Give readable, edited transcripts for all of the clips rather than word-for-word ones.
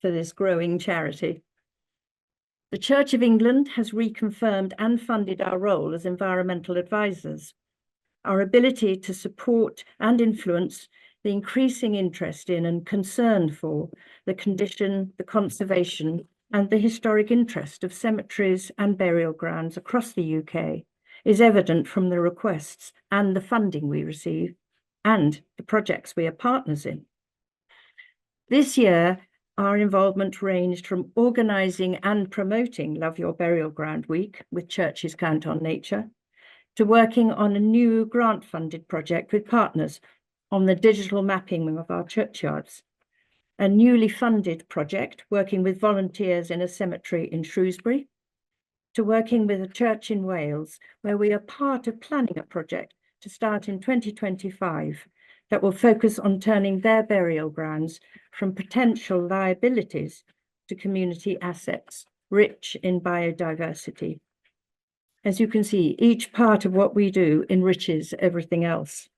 for this growing charity. The Church of England has reconfirmed and funded our role as environmental advisors. Our ability to support and influence the increasing interest in and concern for the condition, the conservation, and the historic interest of cemeteries and burial grounds across the UK is evident from the requests and the funding we receive and the projects we are partners in. This year, our involvement ranged from organising and promoting Love Your Burial Ground Week with Churches Count on Nature, to working on a new grant-funded project with partners on the digital mapping of our churchyards, a newly funded project working with volunteers in a cemetery in Shrewsbury, to working with a church in Wales, where we are part of planning a project to start in 2025 that will focus on turning their burial grounds from potential liabilities to community assets, rich in biodiversity. As you can see, each part of what we do enriches everything else.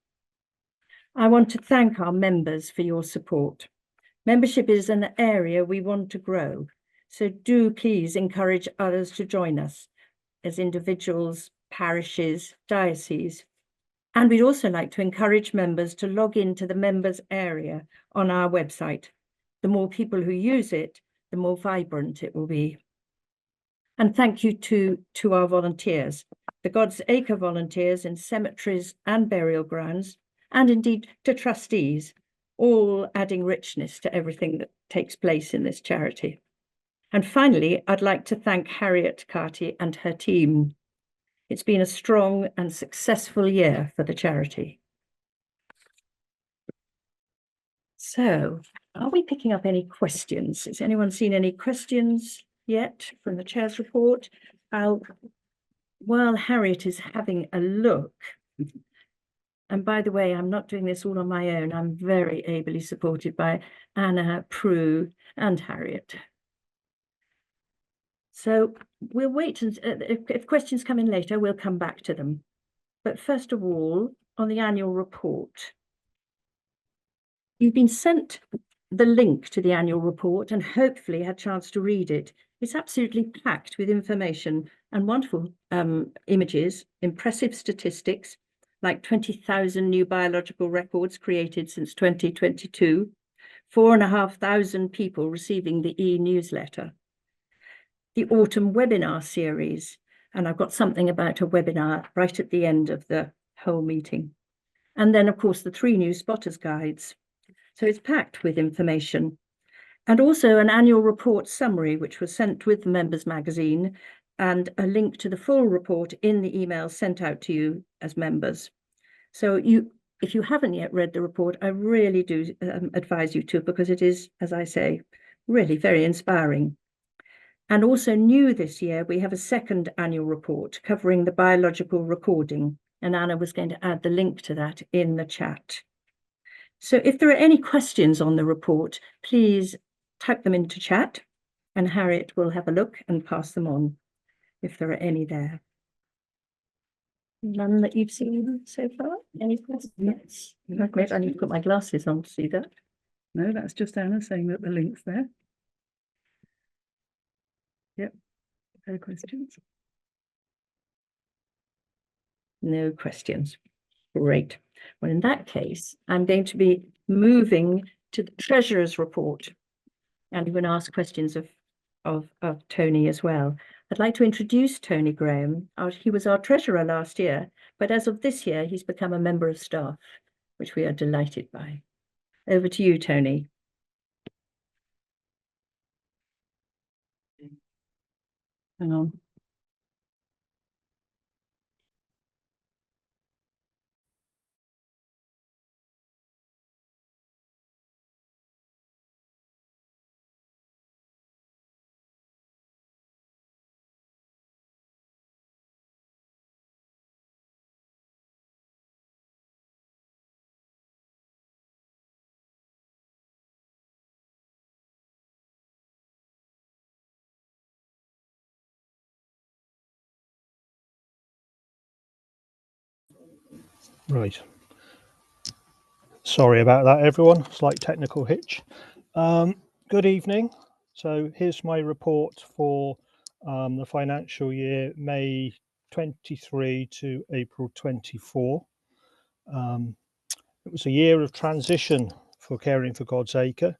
I want to thank our members for your support. Membership is an area we want to grow, so do please encourage others to join us as individuals, parishes, dioceses. And we'd also like to encourage members to log into the members area on our website. The more people who use it, the more vibrant it will be. And thank you to our volunteers, the God's Acre volunteers in cemeteries and burial grounds, and indeed to trustees, all adding richness to everything that takes place in this charity. And finally, I'd like to thank Harriet Carty and her team. It's been a strong and successful year for the charity. So, are we picking up any questions? Has anyone seen any questions yet from the chair's report? While Harriet is having a look, and by the way, I'm not doing this all on my own. I'm very ably supported by Anna, Prue, and Harriet. So we'll wait, and if questions come in later, we'll come back to them. But first of all, on the annual report, you've been sent the link to the annual report and hopefully had a chance to read it. It's absolutely packed with information and wonderful images, impressive statistics, like 20,000 new biological records created since 2022, 4,500 people receiving the e-newsletter, the autumn webinar series, and I've got something about a webinar right at the end of the whole meeting. And then, of course, the 3 new spotters guides. So it's packed with information. And also an annual report summary, which was sent with the Members Magazine, and a link to the full report in the email sent out to you as members. So if you haven't yet read the report, I really do advise you to, because it is, as I say, really very inspiring. And also new this year, we have a second annual report covering the biological recording, and Anna was going to add the link to that in the chat. So if there are any questions on the report, please type them into chat, and Harriet will have a look and pass them on if there are any there. None that you've seen so far? Any questions? Yes. Great. I need to put my glasses on to see that. No, that's just Anna saying that the link's there. Yep. No questions? No questions. Great. Well, in that case, I'm going to be moving to the Treasurer's report, and I'm going to ask questions of Tony as well. I'd like to introduce Tony Graham. He was our Treasurer last year, but as of this year, he's become a member of staff, which we are delighted by. Over to you, Tony. Hang on. Right. Sorry about that, everyone. Slight technical hitch. Good evening. So here's my report for the financial year, May 23 to April 24. It was a year of transition for Caring for God's Acre.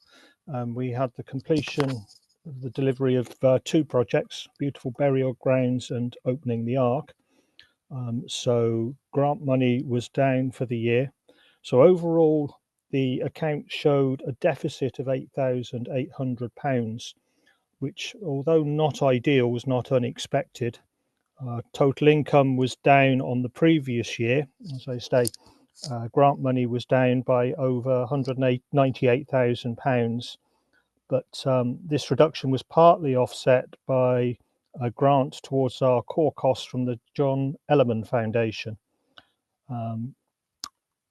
We had the completion of the delivery of 2 projects, beautiful burial grounds and opening the Ark. So grant money was down for the year. So overall, the account showed a deficit of £8,800, which, although not ideal, was not unexpected. Total income was down on the previous year. As I say, grant money was down by over £198,000, but this reduction was partly offset by a grant towards our core costs from the John Ellerman Foundation.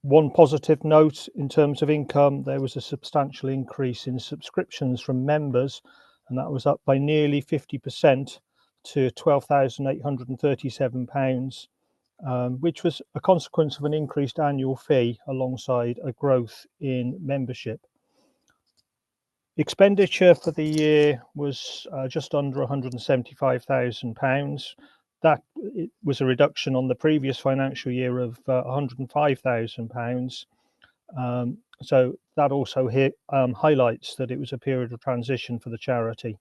One positive note in terms of income, there was a substantial increase in subscriptions from members, and that was up by nearly 50% to £12,837, which was a consequence of an increased annual fee alongside a growth in membership. Expenditure for the year was just under £175,000. That was a reduction on the previous financial year of £105,000. So that also highlights that it was a period of transition for the charity.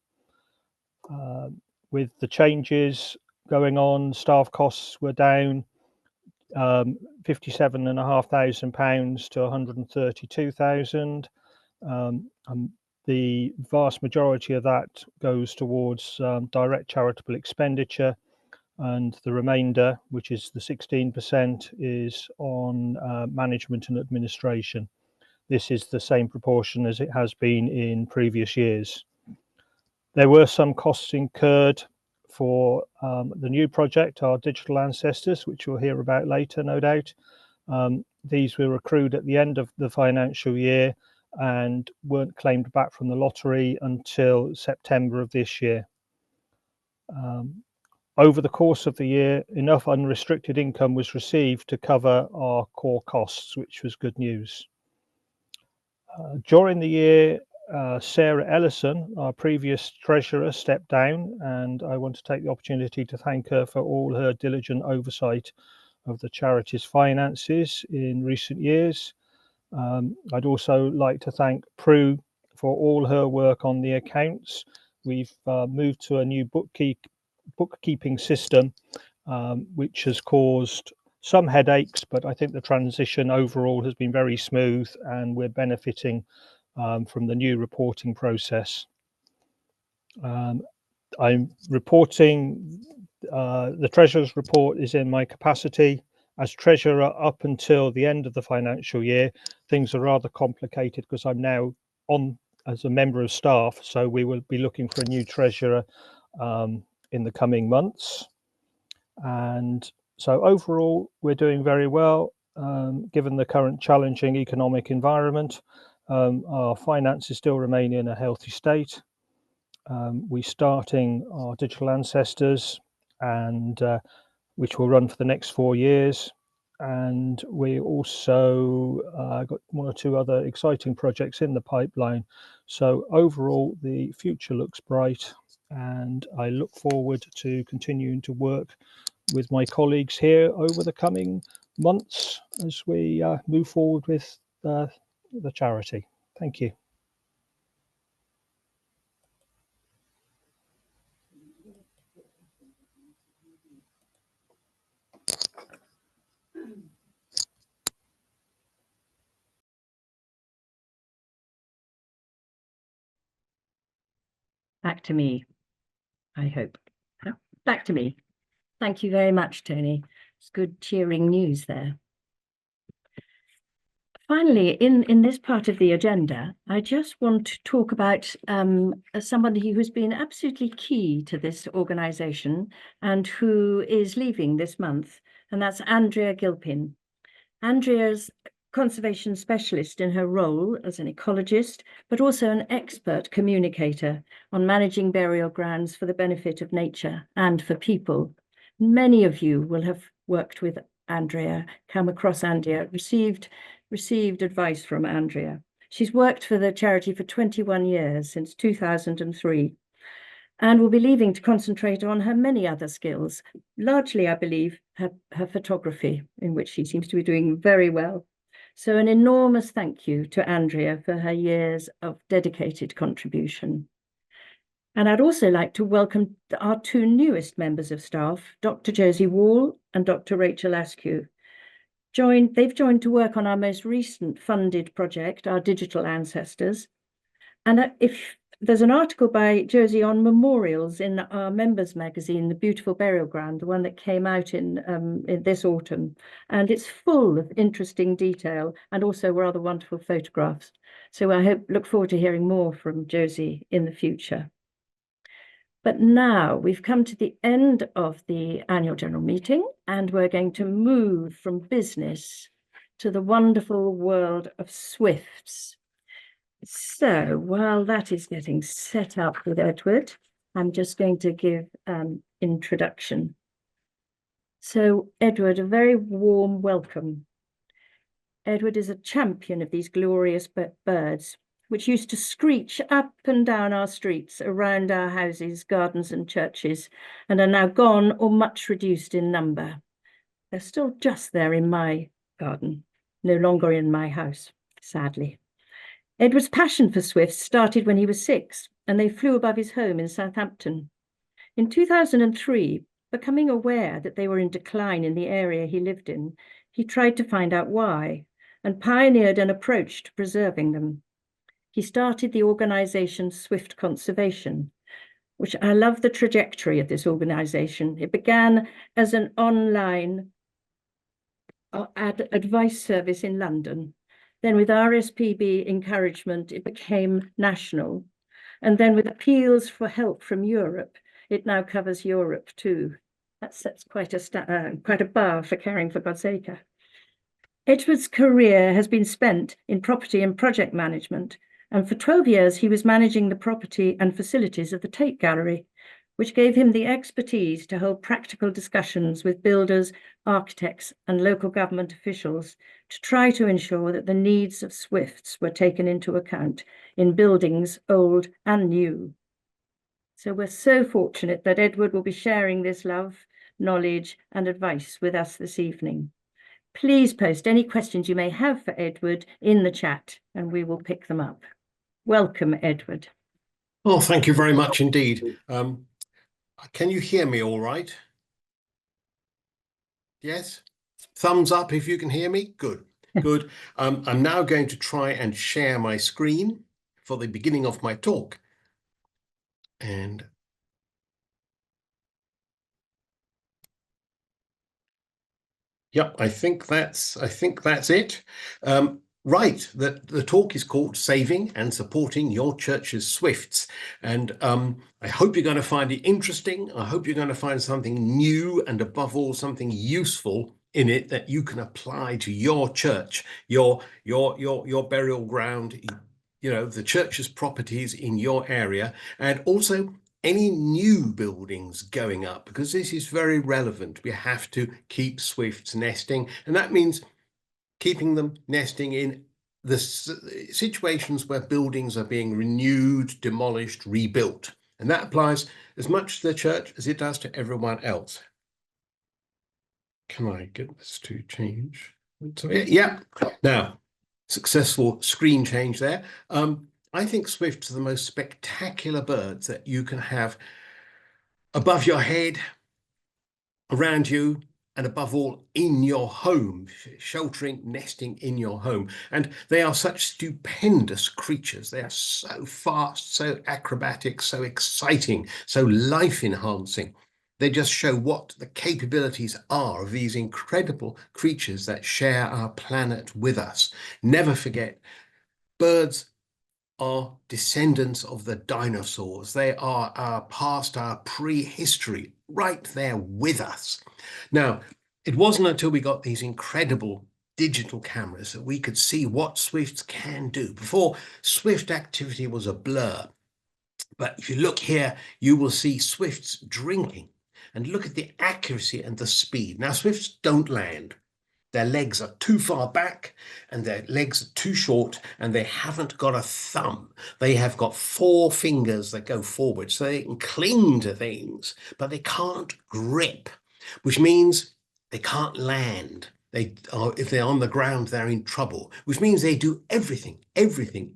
With the changes going on, staff costs were down £57,500 to £132,000. The vast majority of that goes towards direct charitable expenditure, and the remainder, which is the 16%, is on management and administration. This is the same proportion as it has been in previous years. There were some costs incurred for the new project, our digital ancestors, which we'll hear about later, no doubt. These were accrued at the end of the financial year and weren't claimed back from the lottery until September of this year. Over the course of the year, enough unrestricted income was received to cover our core costs, which was good news. During the year, Sarah Ellison, our previous treasurer, stepped down, and I want to take the opportunity to thank her for all her diligent oversight of the charity's finances in recent years. I'd also like to thank Prue for all her work on the accounts. We've moved to a new bookkeeping system, which has caused some headaches, but I think the transition overall has been very smooth, and we're benefiting from the new reporting process. I'm reporting, the Treasurer's report is in my capacity as Treasurer up until the end of the financial year. Things are rather complicated because I'm now on as a member of staff, so we will be looking for a new Treasurer in the coming months. And so overall, we're doing very well, given the current challenging economic environment. Our finances still remain in a healthy state. We're starting our digital ancestors, and which will run for the next 4 years. And we also got 1 or 2 other exciting projects in the pipeline. So overall, the future looks bright, and I look forward to continuing to work with my colleagues here over the coming months as we move forward with the charity. Thank you. Back to me, I hope. Back to me. Thank you very much, Tony. It's good cheering news there. Finally, in this part of the agenda, I just want to talk about somebody who's been absolutely key to this organisation and who is leaving this month, and that's Andrea Gilpin. Andrea's conservation specialist in her role as an ecologist, but also an expert communicator on managing burial grounds for the benefit of nature and for people. Many of you will have worked with Andrea, come across Andrea, received advice from Andrea. She's worked for the charity for 21 years, since 2003, and will be leaving to concentrate on her many other skills, largely, I believe, her photography, in which she seems to be doing very well. So an enormous thank you to Andrea for her years of dedicated contribution. And I'd also like to welcome our two newest members of staff, Dr. Josie Wall and Dr. Rachel Askew. They've joined to work on our most recent funded project, our Digital Ancestors. And if there's an article by Josie on memorials in our members magazine, The Beautiful Burial Ground, the one that came out in this autumn, and it's full of interesting detail and also rather wonderful photographs. So I look forward to hearing more from Josie in the future. But now we've come to the end of the annual general meeting, and we're going to move from business to the wonderful world of Swifts. So while that is getting set up with Edward, I'm just going to give an introduction. So Edward, a very warm welcome. Edward is a champion of these glorious birds, which used to screech up and down our streets, around our houses, gardens and churches, and are now gone or much reduced in number. They're still just there in my garden, no longer in my house, sadly. Edward's passion for swifts started when he was 6, and they flew above his home in Southampton. In 2003, becoming aware that they were in decline in the area he lived in, he tried to find out why, and pioneered an approach to preserving them. He started the organisation Swift Conservation, which I love the trajectory of this organisation. It began as an online advice service in London. Then with RSPB encouragement, it became national. And then with appeals for help from Europe, it now covers Europe too. That sets quite a bar for caring for God's acre. Edward's career has been spent in property and project management, and for 12 years he was managing the property and facilities of the Tate Gallery, which gave him the expertise to hold practical discussions with builders, architects, and local government officials to try to ensure that the needs of Swifts were taken into account in buildings old and new. So we're so fortunate that Edward will be sharing this love, knowledge, and advice with us this evening. Please post any questions you may have for Edward in the chat, and we will pick them up. Welcome, Edward. Oh, thank you very much indeed. Can you hear me all right? Yes? Thumbs up if you can hear me. Good, good. I'm now going to try and share my screen for the beginning of my talk. And yep, I think that's it. Right, the talk is called Saving and Supporting Your Church's Swifts. And I hope you're going to find it interesting. I hope you're going to find something new and above all, something useful in it that you can apply to your church, your burial ground, you know, the church's properties in your area, and also any new buildings going up, because this is very relevant. We have to keep swifts nesting, and that means keeping them nesting in the situations where buildings are being renewed, demolished, rebuilt. And that applies as much to the church as it does to everyone else. Can I get this to change? Yeah. Now, successful screen change there. I think swifts are the most spectacular birds that you can have above your head, around you, and above all, in your home, sheltering, nesting in your home. And they are such stupendous creatures. They are so fast, so acrobatic, so exciting, so life-enhancing. They just show what the capabilities are of these incredible creatures that share our planet with us. Never forget, birds are descendants of the dinosaurs. They are our past, our prehistory, right there with us. Now, it wasn't until we got these incredible digital cameras that we could see what swifts can do. Before, swift activity was a blur. But if you look here, you will see swifts drinking, and look at the accuracy and the speed. Now, swifts don't land. Their legs are too far back and their legs are too short and they haven't got a thumb. They have got 4 fingers that go forward so they can cling to things, but they can't grip, which means they can't land. If they're on the ground, they're in trouble, which means they do everything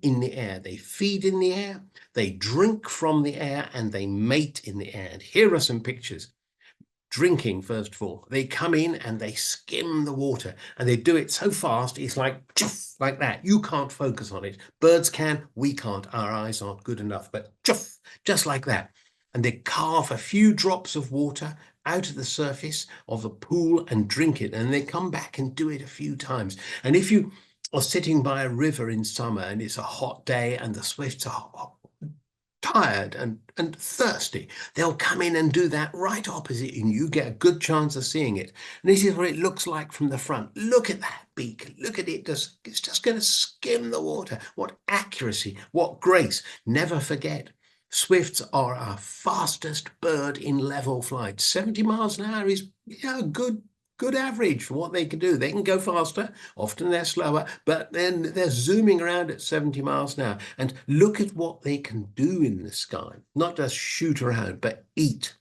in the air. They feed in the air, they drink from the air, and they mate in the air. And here are some pictures. Drinking, first of all, they come in and they skim the water, and they do it so fast, it's like that. You can't focus on it. Birds can, we can't. Our eyes aren't good enough, but just like that. And they carve a few drops of water out of the surface of the pool and drink it, and they come back and do it a few times. And if you are sitting by a river in summer and it's a hot day and the swifts are tired and thirsty, they'll come in and do that right opposite, and you get a good chance of seeing it. And this is what it looks like from the front. Look at that beak. Look at it. It's just going to skim the water. What accuracy, what grace. Never forget, swifts are our fastest bird in level flight. 70 miles an hour is a good average for what they can do. They can go faster, often they're slower, but then they're zooming around at 70 miles an hour. And look at what they can do in the sky, not just shoot around, but eat.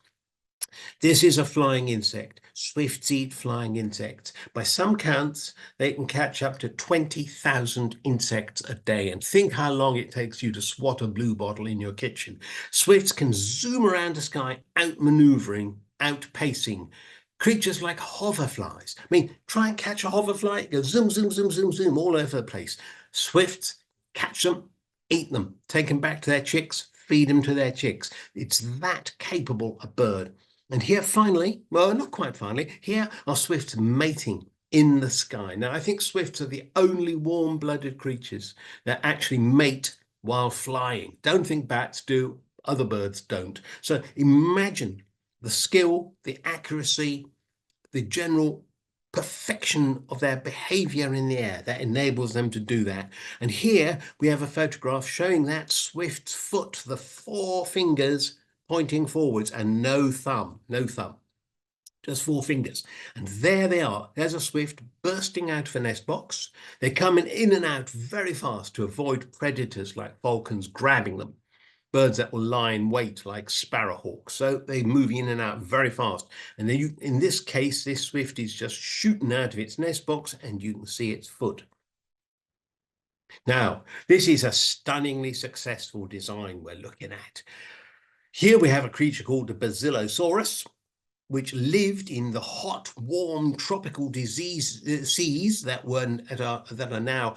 This is a flying insect. Swifts eat flying insects. By some counts, they can catch up to 20,000 insects a day. And think how long it takes you to swat a blue bottle in your kitchen. Swifts can zoom around the sky, outmaneuvering, outpacing creatures like hoverflies. I mean, try and catch a hoverfly, it goes zoom, zoom, zoom, zoom, zoom all over the place. Swifts, catch them, eat them, take them back to their chicks, feed them to their chicks. It's that capable a bird. And here finally, well, not quite finally, here are swifts mating in the sky. Now, I think swifts are the only warm-blooded creatures that actually mate while flying. Don't think bats do, other birds don't. So imagine the skill, the accuracy, the general perfection of their behavior in the air that enables them to do that. And here we have a photograph showing that swift's foot, the 4 fingers pointing forwards and no thumb, just 4 fingers. And there they are. There's a swift bursting out of a nest box. They're coming in and out very fast to avoid predators like falcons grabbing them. Birds that will lie in wait like sparrowhawks. So they move in and out very fast. And then in this case, this swift is just shooting out of its nest box and you can see its foot. Now, this is a stunningly successful design we're looking at. Here we have a creature called the Basilosaurus, which lived in the hot, warm, tropical seas that are now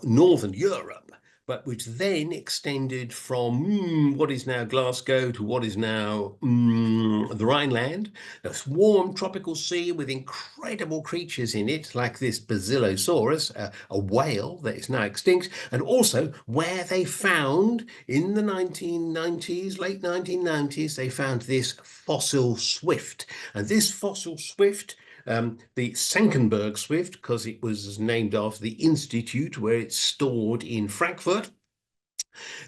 northern Europe, but which then extended from what is now Glasgow to what is now the Rhineland. This warm tropical sea with incredible creatures in it, like this Basilosaurus, a whale that is now extinct, and also where they found in the 1990s, late 1990s, they found this fossil swift. And this fossil swift, the Senckenberg swift, because it was named after the institute where it's stored in Frankfurt.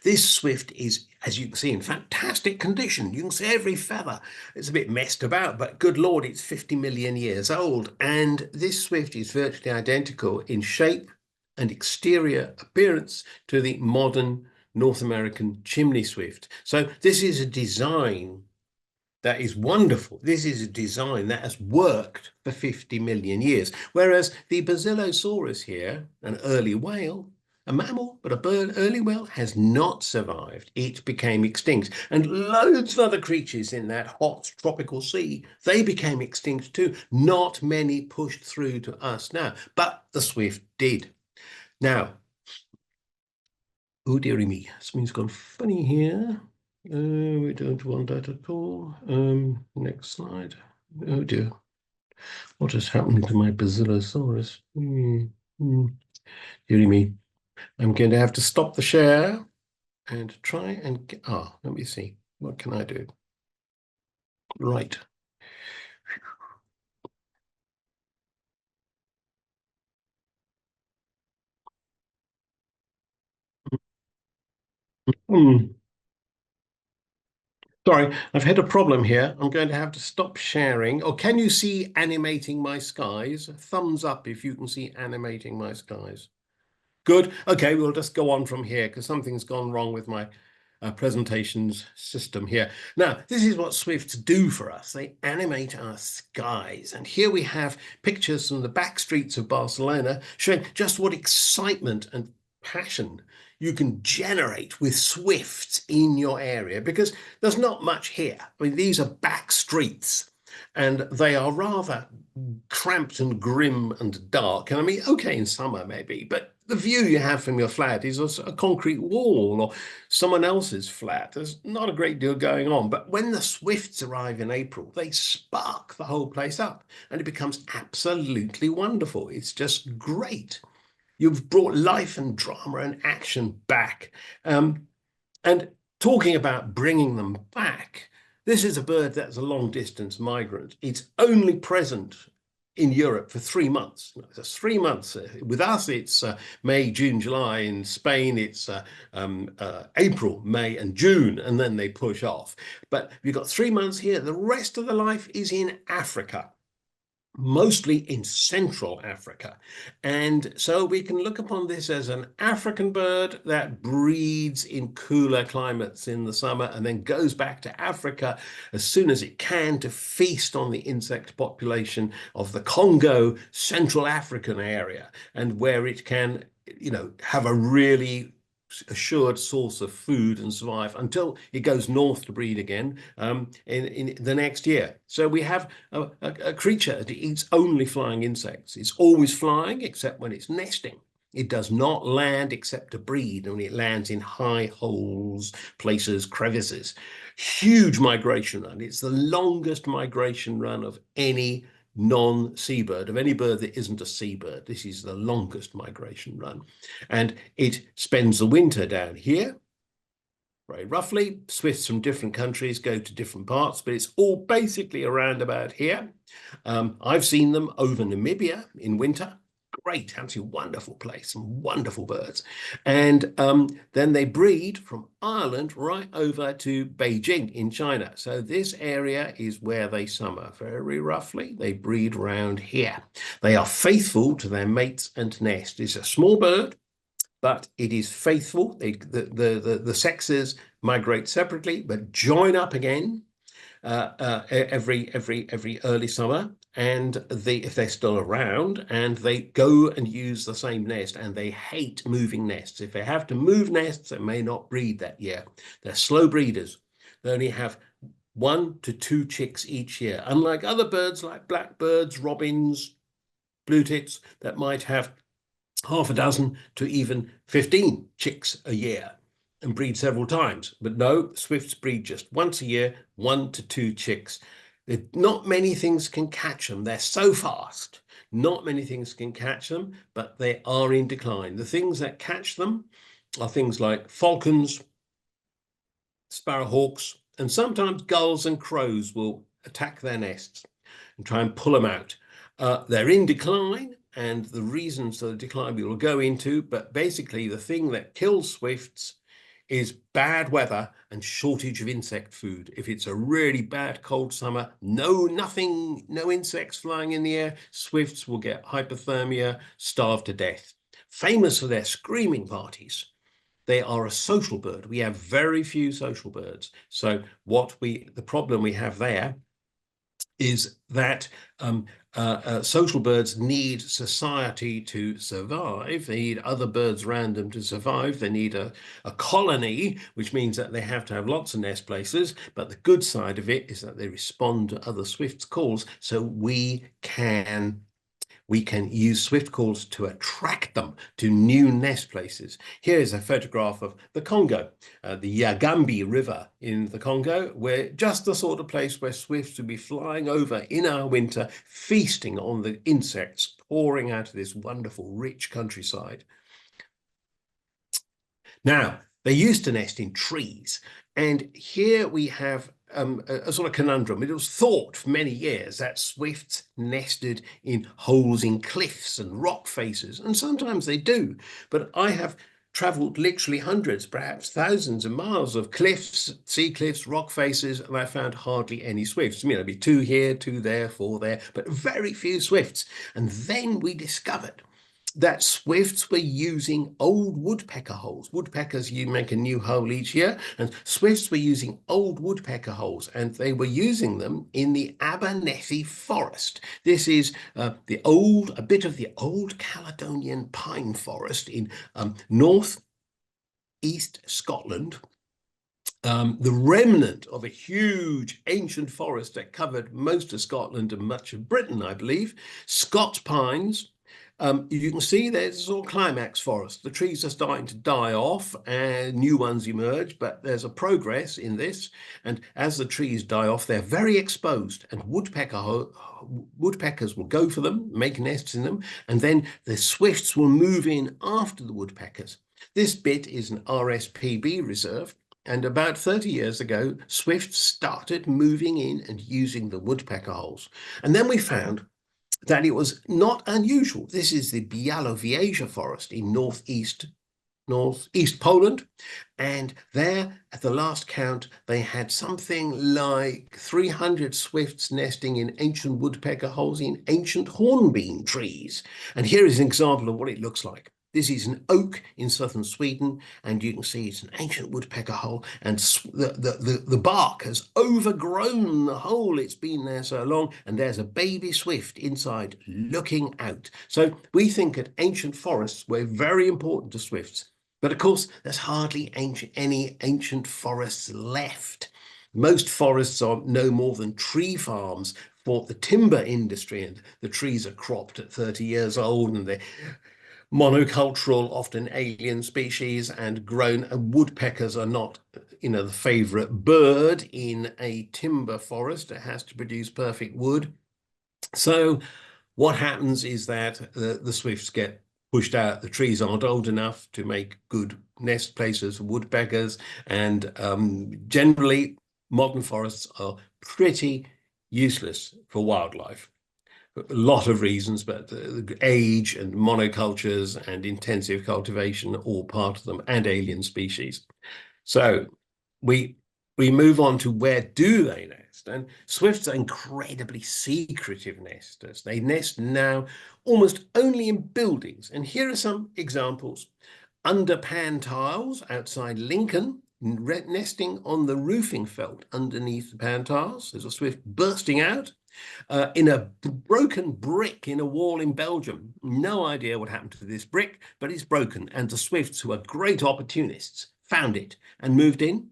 This swift is, as you can see, in fantastic condition. You can see every feather. It's a bit messed about, but good Lord, it's 50 million years old. And this swift is virtually identical in shape and exterior appearance to the modern North American chimney swift. So this is a design that is wonderful. This is a design that has worked for 50 million years. Whereas the Basilosaurus here, an early whale, a mammal, but a bird, early whale, has not survived. It became extinct. And loads of other creatures in that hot tropical sea, they became extinct too. Not many pushed through to us now, but the swift did. Now, oh dearie me, something's gone funny here. We don't want that at all. Next slide. Oh dear. What has happened to my Basilosaurus? Dearie me. I'm going to have to stop the share and try and get, let me see. What can I do? Right. Sorry, I've had a problem here. I'm going to have to stop sharing. Or can you see animating my skies? Thumbs up if you can see animating my skies. Good. Okay, we'll just go on from here because something's gone wrong with my presentations system here. Now, this is what Swifts do for us. They animate our skies. And here we have pictures from the back streets of Barcelona showing just what excitement and passion you can generate with Swifts in your area, because there's not much here. I mean, these are back streets and they are rather cramped and grim and dark. And I mean, okay, in summer maybe, but the view you have from your flat is a concrete wall or someone else's flat. There's not a great deal going on. But when the Swifts arrive in April, they spark the whole place up and it becomes absolutely wonderful. It's just great. You've brought life and drama and action back. And talking about bringing them back, this is a bird that's a long distance migrant. It's only present in Europe for 3 months. It's 3 months. With us, it's May, June, July. In Spain, it's April, May, and June, and then they push off. But you've got 3 months here. The rest of the life is in Africa, mostly in Central Africa. And so we can look upon this as an African bird that breeds in cooler climates in the summer and then goes back to Africa as soon as it can to feast on the insect population of the Congo, Central African area, and where it can, have a really assured source of food and survive until it goes north to breed again in the next year. So we have a creature that eats only flying insects. It's always flying except when it's nesting. It does not land except to breed, and it lands in high holes, places, crevices. Huge migration run. It's the longest migration run of any non-seabird, of any bird that isn't a seabird. This is the longest migration run. And it spends the winter down here, very roughly. Swifts from different countries go to different parts, but it's all basically around about here. I've seen them over Namibia in winter. Great, absolutely wonderful place, some wonderful birds. And then they breed from Ireland right over to Beijing in China. So this area is where they summer. Very roughly, they breed around here. They are faithful to their mates and nest. It's a small bird, but it is faithful. The sexes migrate separately, but join up again every early summer, and if they're still around, and they go and use the same nest, and they hate moving nests. If they have to move nests, they may not breed that year. They're slow breeders. They only have 1 to 2 chicks each year, unlike other birds like blackbirds, robins, blue tits that might have half a dozen to even 15 chicks a year and breed several times. But no, Swifts breed just once a year, 1 to 2 chicks. Not many things can catch them. They're so fast. Not many things can catch them, but they are in decline. The things that catch them are things like falcons, sparrowhawks, and sometimes gulls and crows will attack their nests and try and pull them out. They're in decline, and the reasons for the decline we will go into, but basically the thing that kills swifts is bad weather and shortage of insect food. If it's a really bad cold summer, no insects flying in the air, swifts will get hypothermia, starve to death. Famous for their screaming parties. They are a social bird. We have very few social birds. So the problem we have there is that social birds need society to survive. They need other birds around them to survive. They need a colony, which means that they have to have lots of nest places. But the good side of it is that they respond to other swifts' calls, so we can use swift calls to attract them to new nest places. Here is a photograph of the Congo, the Yagambi River in the Congo, where just the sort of place where swifts would be flying over in our winter, feasting on the insects pouring out of this wonderful, rich countryside. Now, they used to nest in trees, and here we have a sort of conundrum. It was thought for many years that swifts nested in holes in cliffs and rock faces, and sometimes they do. But I have traveled literally hundreds, perhaps thousands of miles of cliffs, sea cliffs, rock faces, and I found hardly any swifts. There'd be 2 here, 2 there, 4 there, but very few swifts. And then we discovered that swifts were using old woodpecker holes. Woodpeckers, you make a new hole each year, and swifts were using old woodpecker holes, and they were using them in the Abernethy forest. This is a bit of the old Caledonian pine forest in north east Scotland. The remnant of a huge ancient forest that covered most of Scotland and much of Britain, I believe. Scots pines. You can see there's all climax forest. The trees are starting to die off and new ones emerge, but there's a progress in this. And as the trees die off, they're very exposed, and woodpeckers will go for them, make nests in them, and then the swifts will move in after the woodpeckers. This bit is an RSPB reserve. And about 30 years ago, swifts started moving in and using the woodpecker holes. And then we found that it was not unusual. This is the Białowieża forest in northeast Poland. And there, at the last count, they had something like 300 swifts nesting in ancient woodpecker holes in ancient hornbeam trees. And here is an example of what it looks like. This is an oak in southern Sweden, and you can see it's an ancient woodpecker hole, and the bark has overgrown the hole. It's been there so long, and there's a baby swift inside looking out. So we think that ancient forests were very important to swifts. But of course, there's hardly any ancient forests left. Most forests are no more than tree farms for the timber industry, and the trees are cropped at 30 years old, and they're monocultural, often alien species, and grown. And woodpeckers are not, the favorite bird in a timber forest. It has to produce perfect wood. So what happens is that the swifts get pushed out. The trees aren't old enough to make good nest places for woodpeckers, and generally modern forests are pretty useless for wildlife. A lot of reasons, but the age and monocultures and intensive cultivation are all part of them, and alien species. So we move on to where do they nest? And swifts are incredibly secretive nesters. They nest now almost only in buildings. And here are some examples. Under pan tiles outside Lincoln, nesting on the roofing felt underneath the pan tiles. There's a swift bursting out. In a broken brick in a wall in Belgium. No idea what happened to this brick, but it's broken. And the swifts, who are great opportunists, found it and moved in.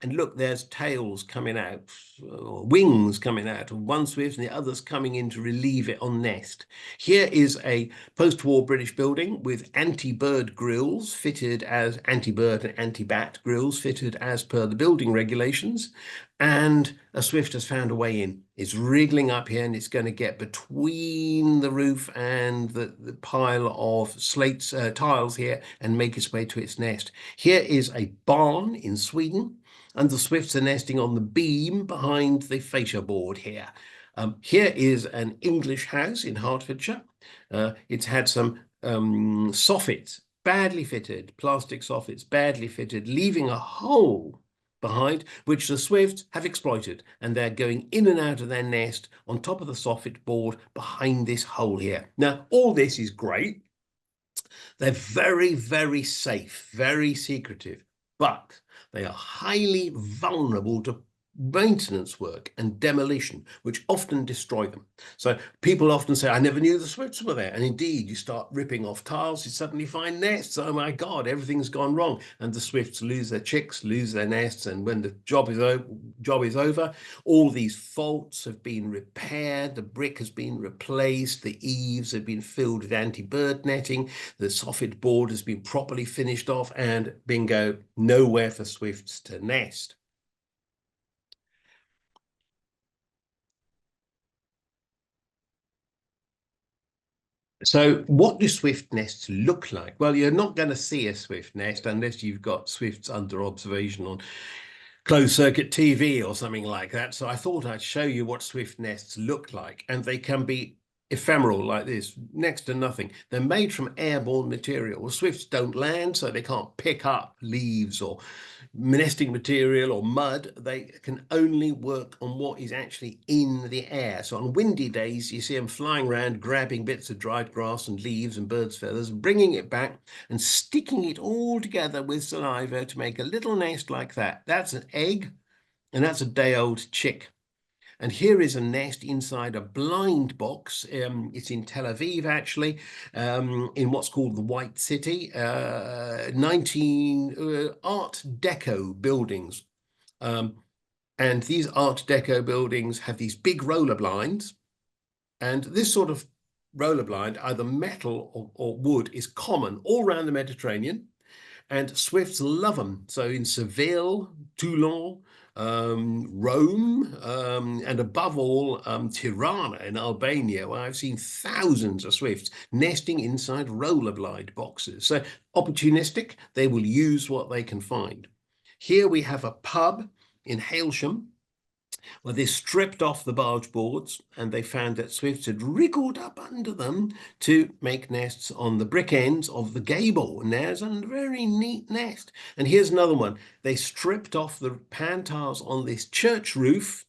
And look, there's tails coming out, or wings coming out of one swift, and the others coming in to relieve it on nest. Here is a post-war British building with anti-bird grills fitted as anti-bird and anti-bat grills fitted as per the building regulations. And a swift has found a way in. It's wriggling up here, and it's going to get between the roof and the pile of tiles here and make its way to its nest. Here is a barn in Sweden, and the swifts are nesting on the beam behind the fascia board here. Here is an English house in Hertfordshire. It's had some soffits, badly fitted, plastic soffits, badly fitted, leaving a hole behind, which the swifts have exploited, and they're going in and out of their nest on top of the soffit board behind this hole here. Now, all this is great. They're very, very safe, very secretive, but they are highly vulnerable to maintenance work and demolition, which often destroy them. So people often say, I never knew the swifts were there. And indeed, you start ripping off tiles, you suddenly find nests. Oh my God, everything's gone wrong. And the swifts lose their chicks, lose their nests. And when the job is over, all these faults have been repaired. The brick has been replaced. The eaves have been filled with anti-bird netting. The soffit board has been properly finished off, and bingo, nowhere for swifts to nest. So what do swift nests look like? Well, you're not going to see a swift nest unless you've got swifts under observation on closed circuit TV or something like that. So I thought I'd show you what swift nests look like, and they can be ephemeral like this, next to nothing. They're made from airborne material. Well, swifts don't land, so they can't pick up leaves or nesting material or mud. They can only work on what is actually in the air. So on windy days, you see them flying around, grabbing bits of dried grass and leaves and birds' feathers, bringing it back and sticking it all together with saliva to make a little nest like that. That's an egg, and that's a day-old chick. And here is a nest inside a blind box. It's in Tel Aviv, actually, in what's called the White City, 19 Art Deco buildings. And these Art Deco buildings have these big roller blinds. And this sort of roller blind, either metal or wood, is common all around the Mediterranean. And swifts love them. So in Seville, Toulon, Rome, and above all, Tirana in Albania, where I've seen thousands of swifts nesting inside rollerblade boxes. So opportunistic, they will use what they can find. Here we have a pub in Hailsham, where they stripped off the barge boards and they found that swifts had wriggled up under them to make nests on the brick ends of the gable. And there's a very neat nest. And here's another one. They stripped off the pan tiles on this church roof,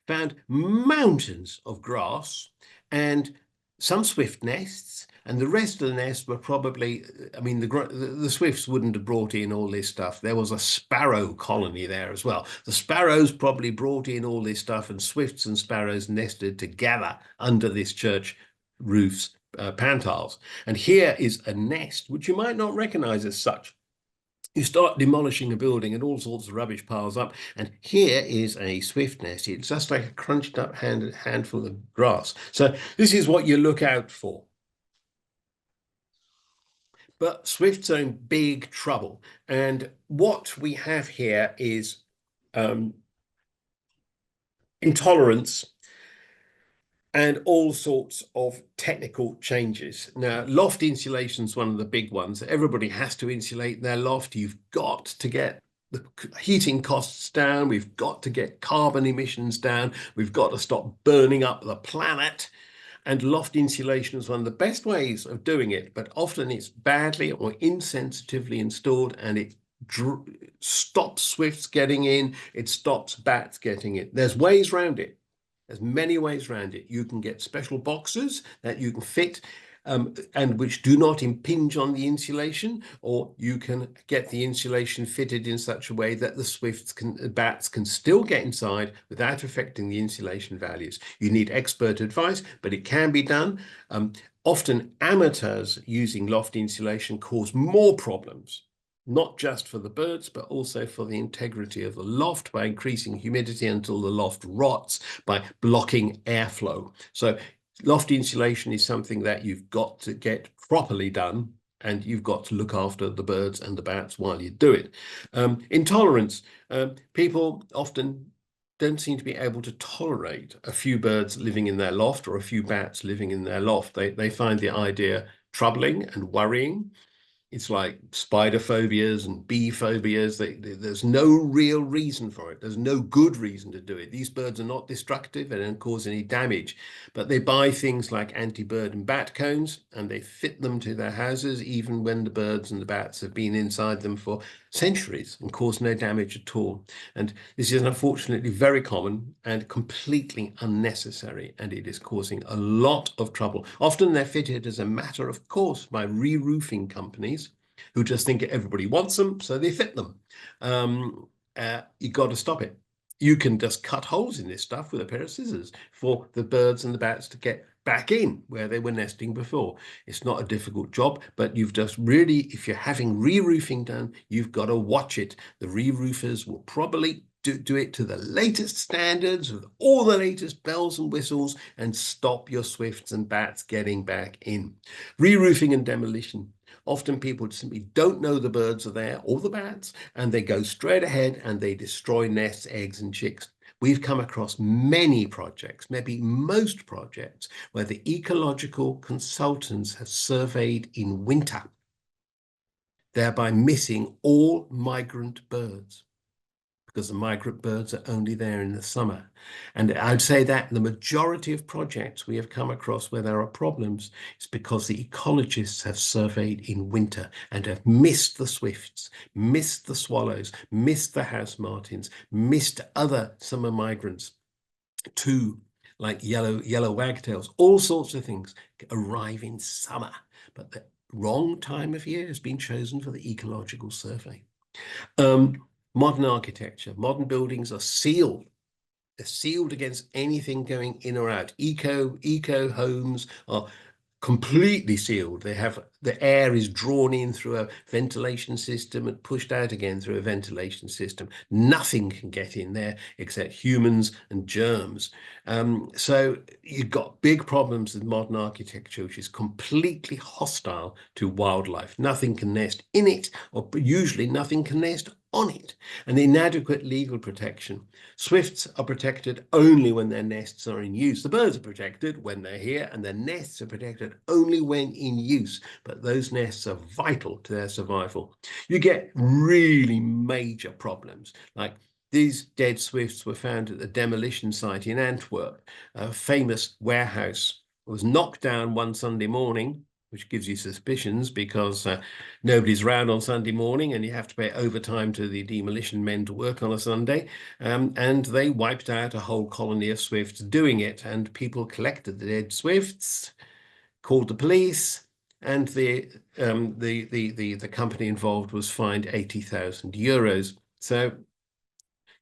found mountains of grass and some swift nests, and the rest of the nests were probably, I mean, the swifts wouldn't have brought in all this stuff. There was a sparrow colony there as well. The sparrows probably brought in all this stuff, and swifts and sparrows nested together under this church roof's pan tiles. And here is a nest, which you might not recognize as such. You start demolishing a building and all sorts of rubbish piles up. And here is a swift nest. It's just like a crunched up handful of grass. So this is what you look out for. But swifts are in big trouble. And what we have here is intolerance and all sorts of technical changes. Now, loft insulation is one of the big ones. Everybody has to insulate their loft. You've got to get the heating costs down. We've got to get carbon emissions down. We've got to stop burning up the planet. And loft insulation is one of the best ways of doing it, but often it's badly or insensitively installed, and it stops swifts getting in. It stops bats getting in. There's ways around it. There's many ways around it. You can get special boxes that you can fit and which do not impinge on the insulation, or you can get the insulation fitted in such a way that the bats can still get inside without affecting the insulation values. You need expert advice, but it can be done. Often amateurs using loft insulation cause more problems, not just for the birds, but also for the integrity of the loft by increasing humidity until the loft rots, by blocking airflow. So loft insulation is something that you've got to get properly done, and you've got to look after the birds and the bats while you do it. Intolerance. People often don't seem to be able to tolerate a few birds living in their loft or a few bats living in their loft. They find the idea troubling and worrying. It's like spider phobias and bee phobias. There's no real reason for it. There's no good reason to do it. These birds are not destructive and don't cause any damage, but they buy things like anti-bird and bat cones, and they fit them to their houses even when the birds and the bats have been inside them for centuries and cause no damage at all. And this is unfortunately very common and completely unnecessary, and it is causing a lot of trouble. Often they're fitted as a matter of course by re-roofing companies who just think everybody wants them, so they fit them. You've got to stop it. You can just cut holes in this stuff with a pair of scissors for the birds and the bats to get back in where they were nesting before. It's not a difficult job, but you've just really, if you're having re-roofing done, you've got to watch it. The re-roofers will probably do it to the latest standards with all the latest bells and whistles, and stop your swifts and bats getting back in. Re-roofing and demolition. Often people simply don't know the birds are there or the bats, and they go straight ahead and they destroy nests, eggs and chicks. We've come across many projects, maybe most projects, where the ecological consultants have surveyed in winter, thereby missing all migrant birds. because the migrant birds are only there in the summer. And I'd say that the majority of projects we have come across where there are problems is because the ecologists have surveyed in winter and have missed the swifts, missed the swallows, missed the house martins, missed other summer migrants too, like yellow wagtails. All sorts of things arrive in summer, but the wrong time of year has been chosen for the ecological survey. Modern architecture, modern buildings are sealed. They're sealed against anything going in or out. Eco homes are completely sealed. They have, the air is drawn in through a ventilation system and pushed out again through a ventilation system. Nothing can get in there except humans and germs. So you've got big problems with modern architecture, which is completely hostile to wildlife. Nothing can nest in it, or usually nothing can nest on it. And inadequate legal protection. Swifts are protected only when their nests are in use. The birds are protected when they're here, and their nests are protected only when in use. But those nests are vital to their survival. You get really major problems, like these dead swifts were found at the demolition site in Antwerp. A famous warehouse was knocked down one Sunday morning, which gives you suspicions because nobody's around on Sunday morning and you have to pay overtime to the demolition men to work on a Sunday. And they wiped out a whole colony of swifts doing it, and people collected the dead swifts, called the police, and the company involved was fined €80,000. So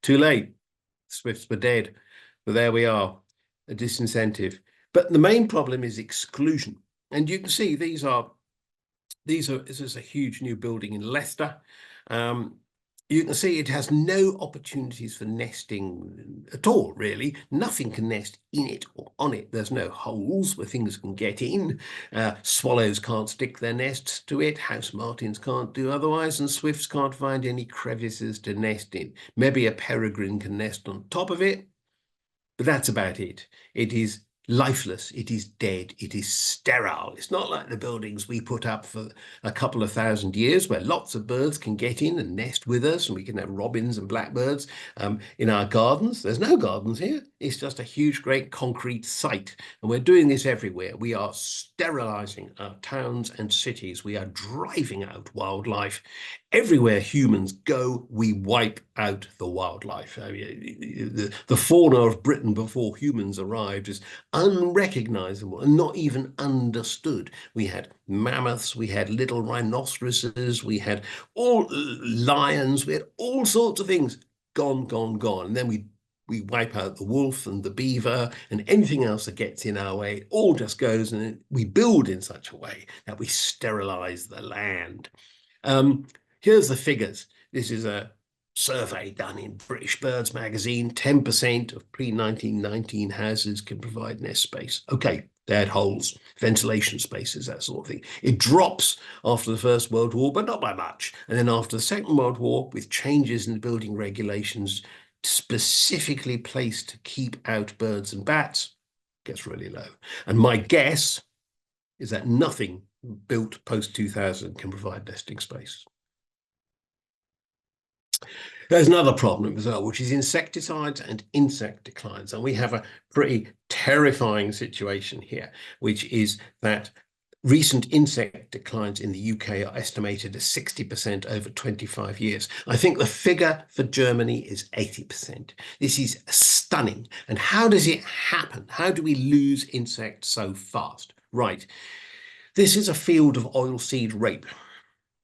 too late, swifts were dead, but there we are, a disincentive. But the main problem is exclusion. And you can see this is a huge new building in Leicester. You can see it has no opportunities for nesting at all, really. Nothing can nest in it or on it. There's no holes where things can get in. Swallows can't stick their nests to it. House martins can't do otherwise, and swifts can't find any crevices to nest in. Maybe a peregrine can nest on top of it, but that's about it. It is lifeless, it is dead, it is sterile. It's not like the buildings we put up for a couple of thousand years where lots of birds can get in and nest with us, and we can have robins and blackbirds in our gardens. There's no gardens here. It's just a huge, great concrete site. And we're doing this everywhere. We are sterilizing our towns and cities. We are driving out wildlife. Everywhere humans go, we wipe out the wildlife. I mean, the fauna of Britain before humans arrived is unrecognizable and not even understood. We had mammoths, we had little rhinoceroses, we had all lions, we had all sorts of things gone. And then we wipe out the wolf and the beaver and anything else that gets in our way. It all just goes, and we build in such a way that we sterilize the land. Here's the figures. This is a survey done in British Birds magazine. 10% of pre-1919 houses can provide nest space. Okay, they had holes, ventilation spaces, that sort of thing. It drops after the First World War, but not by much. And then after the Second World War, with changes in the building regulations specifically placed to keep out birds and bats, gets really low. And my guess is that nothing built post-2000 can provide nesting space. There's another problem as well, which is insecticides and insect declines. And we have a pretty terrifying situation here, which is that recent insect declines in the UK are estimated as 60% over 25 years. I think the figure for Germany is 80%. This is stunning. And how does it happen? How do we lose insects so fast? Right. This is a field of oilseed rape.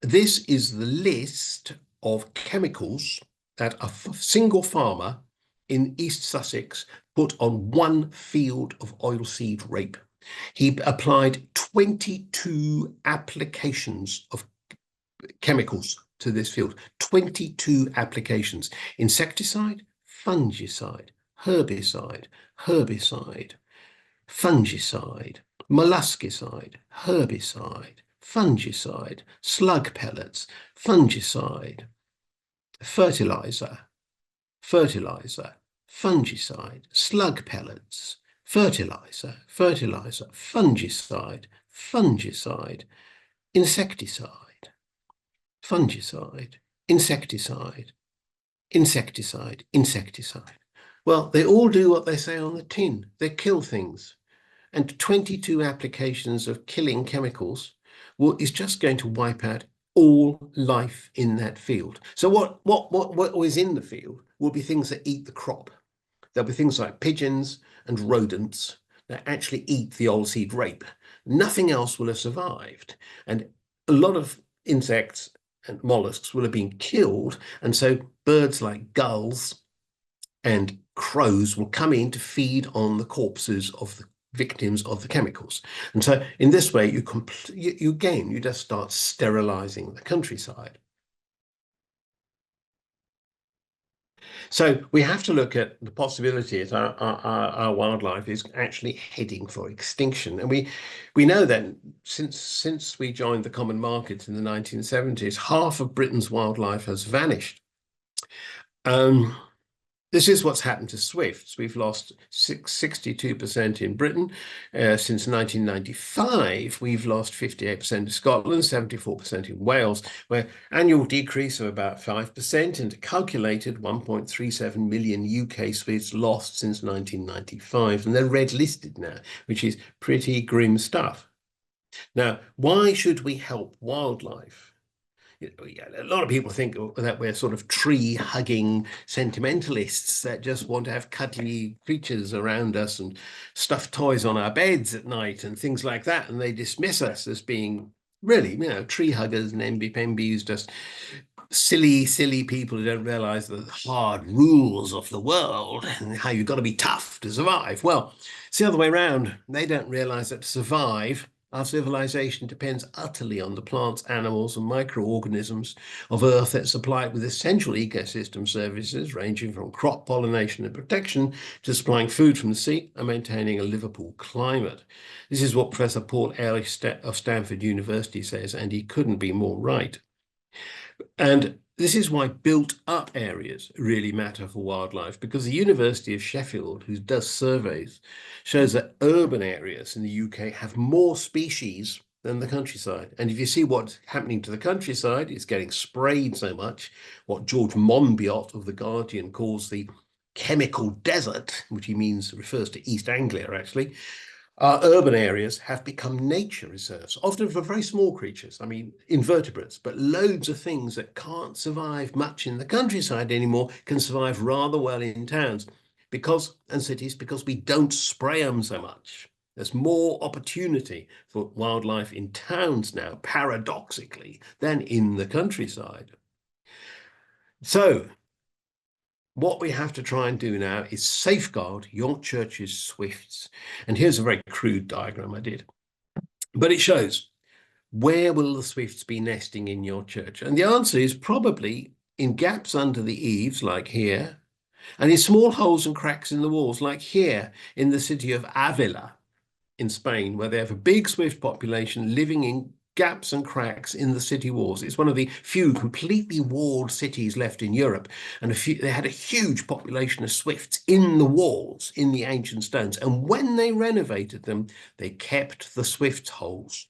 This is the list of chemicals that a single farmer in East Sussex put on one field of oilseed rape. He applied 22 applications of chemicals to this field, 22 applications: insecticide, fungicide, herbicide, fungicide, molluscicide, herbicide, fungicide, slug pellets, fungicide, fertilizer, fungicide, slug pellets, fertilizer, fungicide, insecticide, fungicide, insecticide, insecticide, insecticide. Well, they all do what they say on the tin. They kill things. And 22 applications of killing chemicals is just going to wipe out all life in that field. So what is in the field will be things that eat the crop. There'll be things like pigeons and rodents that actually eat the oilseed rape. Nothing else will have survived. And a lot of insects and mollusks will have been killed. And so birds like gulls and crows will come in to feed on the corpses of the victims of the chemicals. And so in this way, you just start sterilizing the countryside. So we have to look at the possibilities. Our wildlife is actually heading for extinction. And we know that since we joined the common market in the 1970s, half of Britain's wildlife has vanished. This is what's happened to swifts. We've lost 62% in Britain. Since 1995, we've lost 58% in Scotland, 74% in Wales, where annual decrease of about 5% and calculated 1.37 million UK swifts lost since 1995. And they're red listed now, which is pretty grim stuff. Now, why should we help wildlife? A lot of people think that we're sort of tree-hugging sentimentalists that just want to have cuddly creatures around us and stuffed toys on our beds at night and things like that. And they dismiss us as being really, tree huggers and emby-pembys, just silly people who don't realize the hard rules of the world and how you've got to be tough to survive. Well, it's the other way around. They don't realize that to survive, our civilization depends utterly on the plants, animals, and microorganisms of Earth that supply it with essential ecosystem services, ranging from crop pollination and protection to supplying food from the sea and maintaining a livable climate. This is what Professor Paul Ehrlich of Stanford University says, and he couldn't be more right. And this is why built-up areas really matter for wildlife, because the University of Sheffield, who does surveys, shows that urban areas in the UK have more species than the countryside. And if you see what's happening to the countryside, it's getting sprayed so much, what George Monbiot of The Guardian calls the chemical desert, which he refers to East Anglia, actually. Our urban areas have become nature reserves, often for very small creatures, invertebrates, but loads of things that can't survive much in the countryside anymore can survive rather well in towns and cities because we don't spray them so much. There's more opportunity for wildlife in towns now, paradoxically, than in the countryside. So what we have to try and do now is safeguard your church's swifts. And here's a very crude diagram I did, but it shows where will the swifts be nesting in your church? And the answer is probably in gaps under the eaves, like here, and in small holes and cracks in the walls, like here in the city of Avila in Spain, where they have a big swift population living in gaps and cracks in the city walls. It's one of the few completely walled cities left in Europe. And they had a huge population of swifts in the walls, in the ancient stones. And when they renovated them, they kept the swift holes.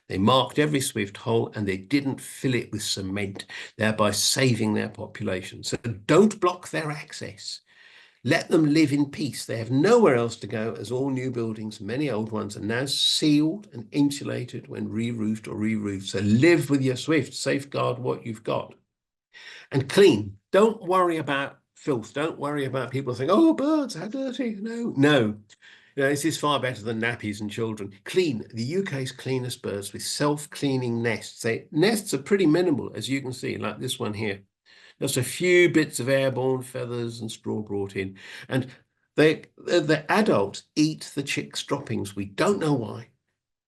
They marked every swift hole and they didn't fill it with cement, thereby saving their population. So don't block their access. Let them live in peace. They have nowhere else to go, as all new buildings, many old ones, are now sealed and insulated when re-roofed or re-roofed. So live with your swift, safeguard what you've got. And clean. Don't worry about filth. Don't worry about people saying, oh, birds, how dirty. No. This is far better than nappies and children. Clean. The UK's cleanest birds with self-cleaning nests. Nests are pretty minimal, as you can see, like this one here. Just a few bits of airborne feathers and straw brought in. And the adults eat the chicks' droppings. We don't know why.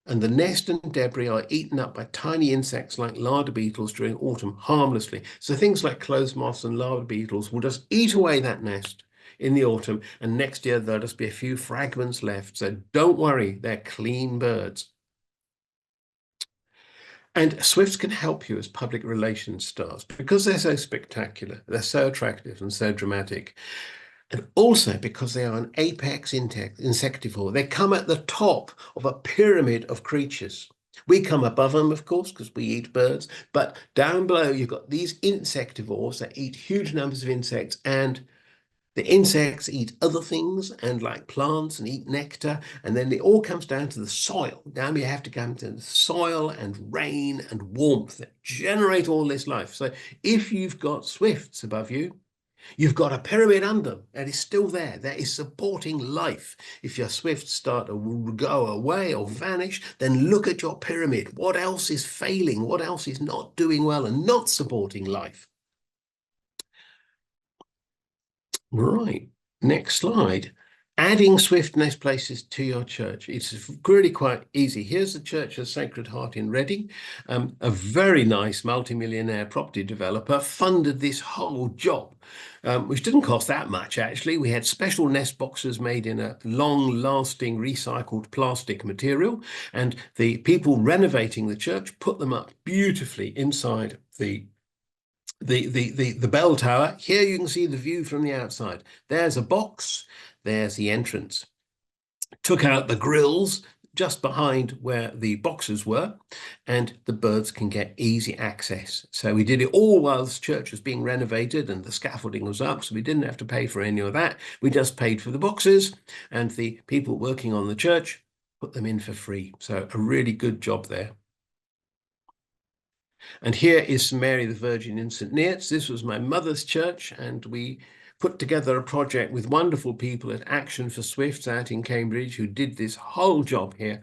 And the nest and debris are eaten up by tiny insects like larder beetles during autumn harmlessly. So things like clothes moths and larder beetles will just eat away that nest in the autumn. And next year, there'll just be a few fragments left. So don't worry, they're clean birds. And swifts can help you as public relations stars because they're so spectacular, they're so attractive and so dramatic. And also because they are an apex insectivore. They come at the top of a pyramid of creatures. We come above them, of course, because we eat birds. But down below, you've got these insectivores that eat huge numbers of insects, and the insects eat other things and like plants and eat nectar. And then it all comes down to the soil. Now we have to come to the soil and rain and warmth that generate all this life. So if you've got swifts above you, you've got a pyramid under that is still there, that is supporting life. If your swifts start to go away or vanish, then look at your pyramid. What else is failing? What else is not doing well and not supporting life? Right, next slide. Adding swift nest places to your church. It's really quite easy. Here's the Church of the Sacred Heart in Reading. A very nice multimillionaire property developer funded this whole job, which didn't cost that much, actually. We had special nest boxes made in a long-lasting recycled plastic material, and the people renovating the church put them up beautifully inside the bell tower. Here you can see the view from the outside. There's a box, there's the entrance. Took out the grills just behind where the boxes were, and the birds can get easy access. So we did it all while the church was being renovated and the scaffolding was up, so we didn't have to pay for any of that. We just paid for the boxes, and the people working on the church put them in for free. So a really good job there. And here is St Mary the Virgin in St Neots. This was my mother's church, and we put together a project with wonderful people at Action for Swifts out in Cambridge who did this whole job here.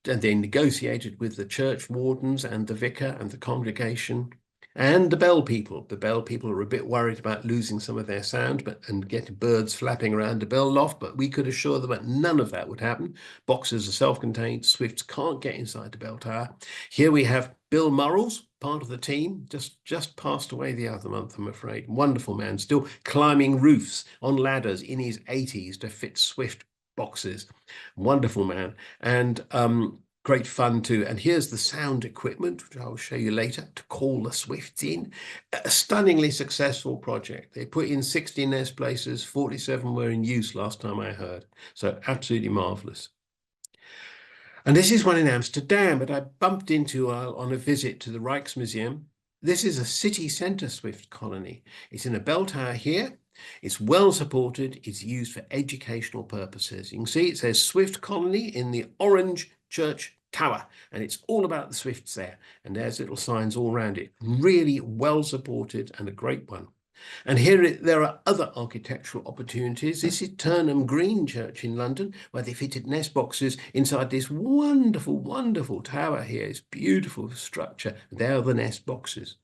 And they negotiated with the church wardens and the vicar and the congregation and the bell people. The bell people were a bit worried about losing some of their sound and getting birds flapping around the bell loft, but we could assure them that none of that would happen. Boxes are self-contained. Swifts can't get inside the bell tower. Here we have Bill Murrells, part of the team, just passed away the other month, I'm afraid. Wonderful man, still climbing roofs on ladders in his 80s to fit swift boxes. Wonderful man. And great fun too. And here's the sound equipment, which I'll show you later, to call the swifts in. A stunningly successful project. They put in 60 nest places, 47 were in use last time I heard. So absolutely marvelous. And this is one in Amsterdam that I bumped into on a visit to the Rijksmuseum. This is a city centre swift colony. It's in a bell tower here. It's well supported. It's used for educational purposes. You can see it says Swift Colony in the orange church tower, and it's all about the swifts there. And there's little signs all around it. Really well supported and a great one. And here there are other architectural opportunities. This is Turnham Green Church in London, where they fitted nest boxes inside this wonderful, wonderful tower here. It's beautiful structure. There are the nest boxes.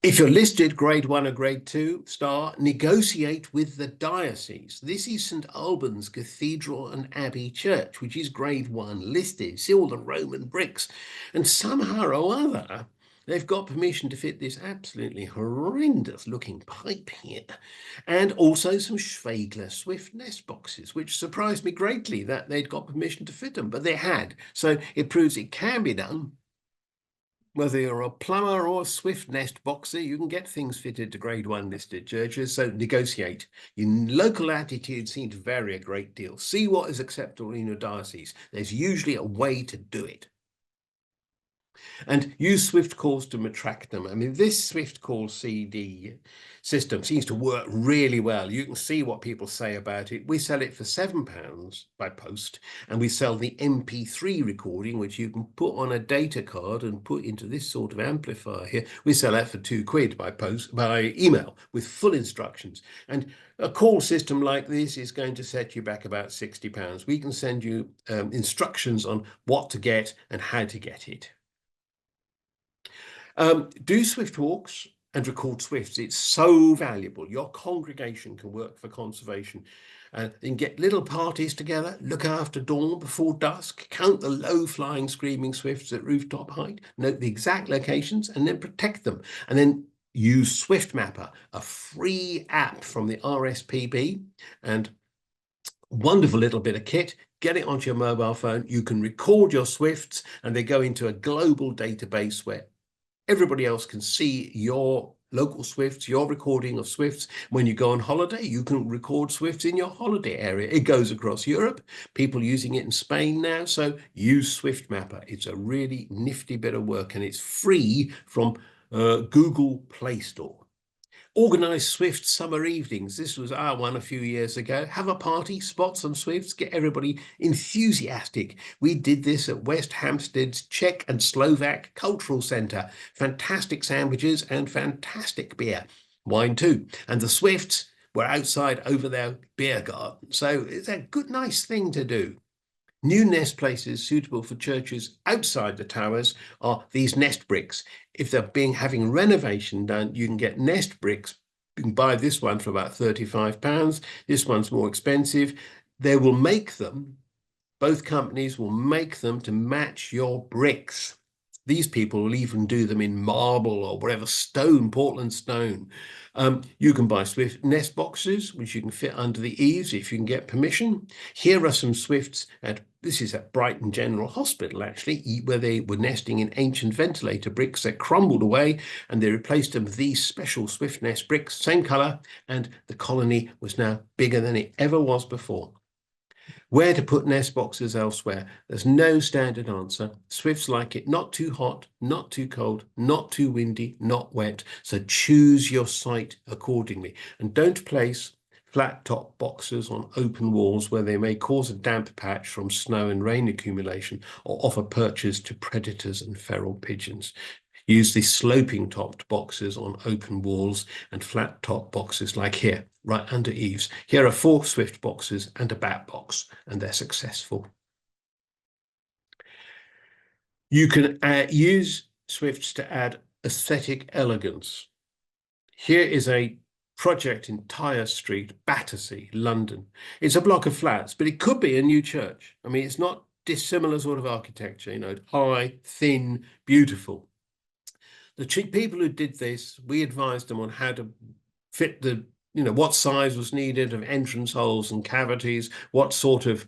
If you're listed grade 1 or grade 2 star, negotiate with the diocese. This is St Albans Cathedral and Abbey Church, which is grade 1 listed. See all the Roman bricks. And somehow or other, they've got permission to fit this absolutely horrendous looking pipe here. And also some Schwegler Swift nest boxes, which surprised me greatly that they'd got permission to fit them, but they had. So it proves it can be done. Whether you're a plumber or a swift nest boxer, you can get things fitted to grade 1 listed churches, so negotiate. Your local attitude seems to vary a great deal. See what is acceptable in your diocese. There's usually a way to do it. And use Swift calls to attract them. I mean, this Swift call CD system seems to work really well. You can see what people say about it. We sell it for £7 by post, and we sell the MP3 recording, which you can put on a data card and put into this sort of amplifier here. We sell that for £2 by post, by email, with full instructions. And a call system like this is going to set you back about £60. We can send you instructions on what to get and how to get it. Do Swift walks and record swifts. It's so valuable. Your congregation can work for conservation. And get little parties together, look after dawn before dusk, count the low-flying screaming swifts at rooftop height, note the exact locations, and then protect them. And then use Swift Mapper, a free app from the RSPB, and wonderful little bit of kit. Get it onto your mobile phone. You can record your swifts, and they go into a global database where everybody else can see your local swifts, your recording of swifts. When you go on holiday, you can record swifts in your holiday area. It goes across Europe, people using it in Spain now. So use Swift Mapper. It's a really nifty bit of work, and it's free from Google Play Store. Organised Swift summer evenings. This was our one a few years ago. Have a party, spot some Swifts, get everybody enthusiastic. We did this at West Hampstead's Czech and Slovak Cultural Centre. Fantastic sandwiches and fantastic beer. Wine too. And the Swifts were outside over their beer garden. So it's a good, nice thing to do. New nest places suitable for churches outside the towers are these nest bricks. If they're having renovation done, you can get nest bricks. You can buy this one for about £35. This one's more expensive. They will make them, both companies will make them to match your bricks. These people will even do them in marble or whatever stone, Portland stone. You can buy Swift nest boxes, which you can fit under the eaves if you can get permission. Here are some Swifts this is at Brighton General Hospital, actually, where they were nesting in ancient ventilator bricks that crumbled away, and they replaced them with these special Swift nest bricks, same colour, and the colony was now bigger than it ever was before. Where to put nest boxes elsewhere? There's no standard answer. Swifts like it not too hot, not too cold, not too windy, not wet. So choose your site accordingly. And don't place flat top boxes on open walls where they may cause a damp patch from snow and rain accumulation or offer perches to predators and feral pigeons. Use these sloping topped boxes on open walls and flat top boxes like here, right under eaves. Here are 4 Swift boxes and a bat box, and they're successful. You can use Swifts to add aesthetic elegance. Here is a project in Tyre Street, Battersea, London. It's a block of flats, but it could be a new church. I mean, it's not dissimilar sort of architecture, you know, high, thin, beautiful. The people who did this, we advised them on how to fit what size was needed of entrance holes and cavities, what sort of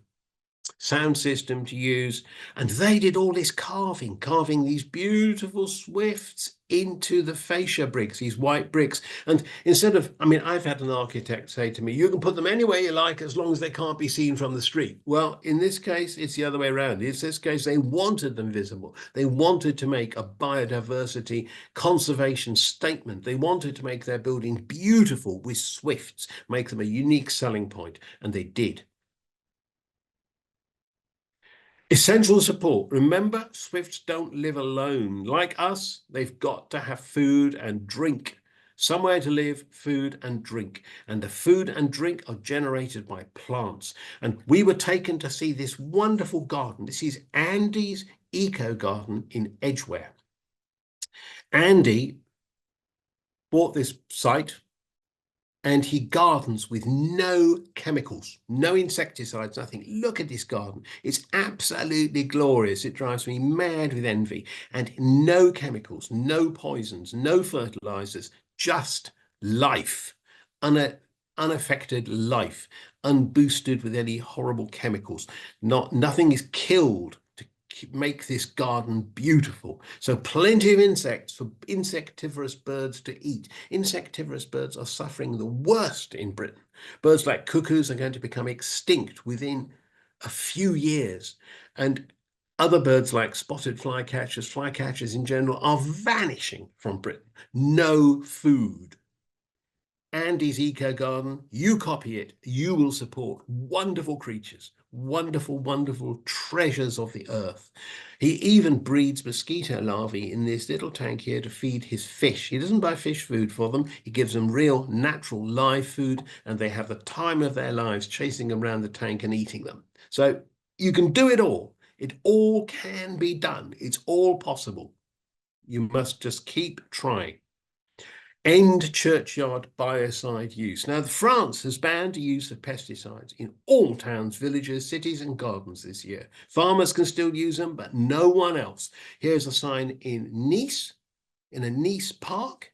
sound system to use. And they did all this carving these beautiful Swifts into the fascia bricks, these white bricks. And instead of, I've had an architect say to me, you can put them anywhere you like as long as they can't be seen from the street. Well, in this case, it's the other way around. In this case, they wanted them visible. They wanted to make a biodiversity conservation statement. They wanted to make their building beautiful with Swifts, make them a unique selling point, and they did. Essential support. Remember, Swifts don't live alone. Like us, they've got to have food and drink. Somewhere to live, food and drink. And the food and drink are generated by plants. And we were taken to see this wonderful garden. This is Andy's Eco Garden in Edgware. Andy bought this site, and he gardens with no chemicals, no insecticides, nothing. Look at this garden. It's absolutely glorious. It drives me mad with envy. And no chemicals, no poisons, no fertilizers, just life, unaffected life, unboosted with any horrible chemicals. Nothing is killed to make this garden beautiful. So plenty of insects for insectivorous birds to eat. Insectivorous birds are suffering the worst in Britain. Birds like cuckoos are going to become extinct within a few years. And other birds like spotted flycatchers in general, are vanishing from Britain. No food. Andy's Eco Garden, you copy it, you will support wonderful creatures, wonderful, wonderful treasures of the earth. He even breeds mosquito larvae in this little tank here to feed his fish. He doesn't buy fish food for them. He gives them real, natural, live food, and they have the time of their lives chasing around the tank and eating them. So you can do it all. It all can be done. It's all possible. You must just keep trying. End churchyard biocide use. Now, France has banned the use of pesticides in all towns, villages, cities and gardens this year. Farmers can still use them, but no one else. Here's a sign in Nice, in a Nice park.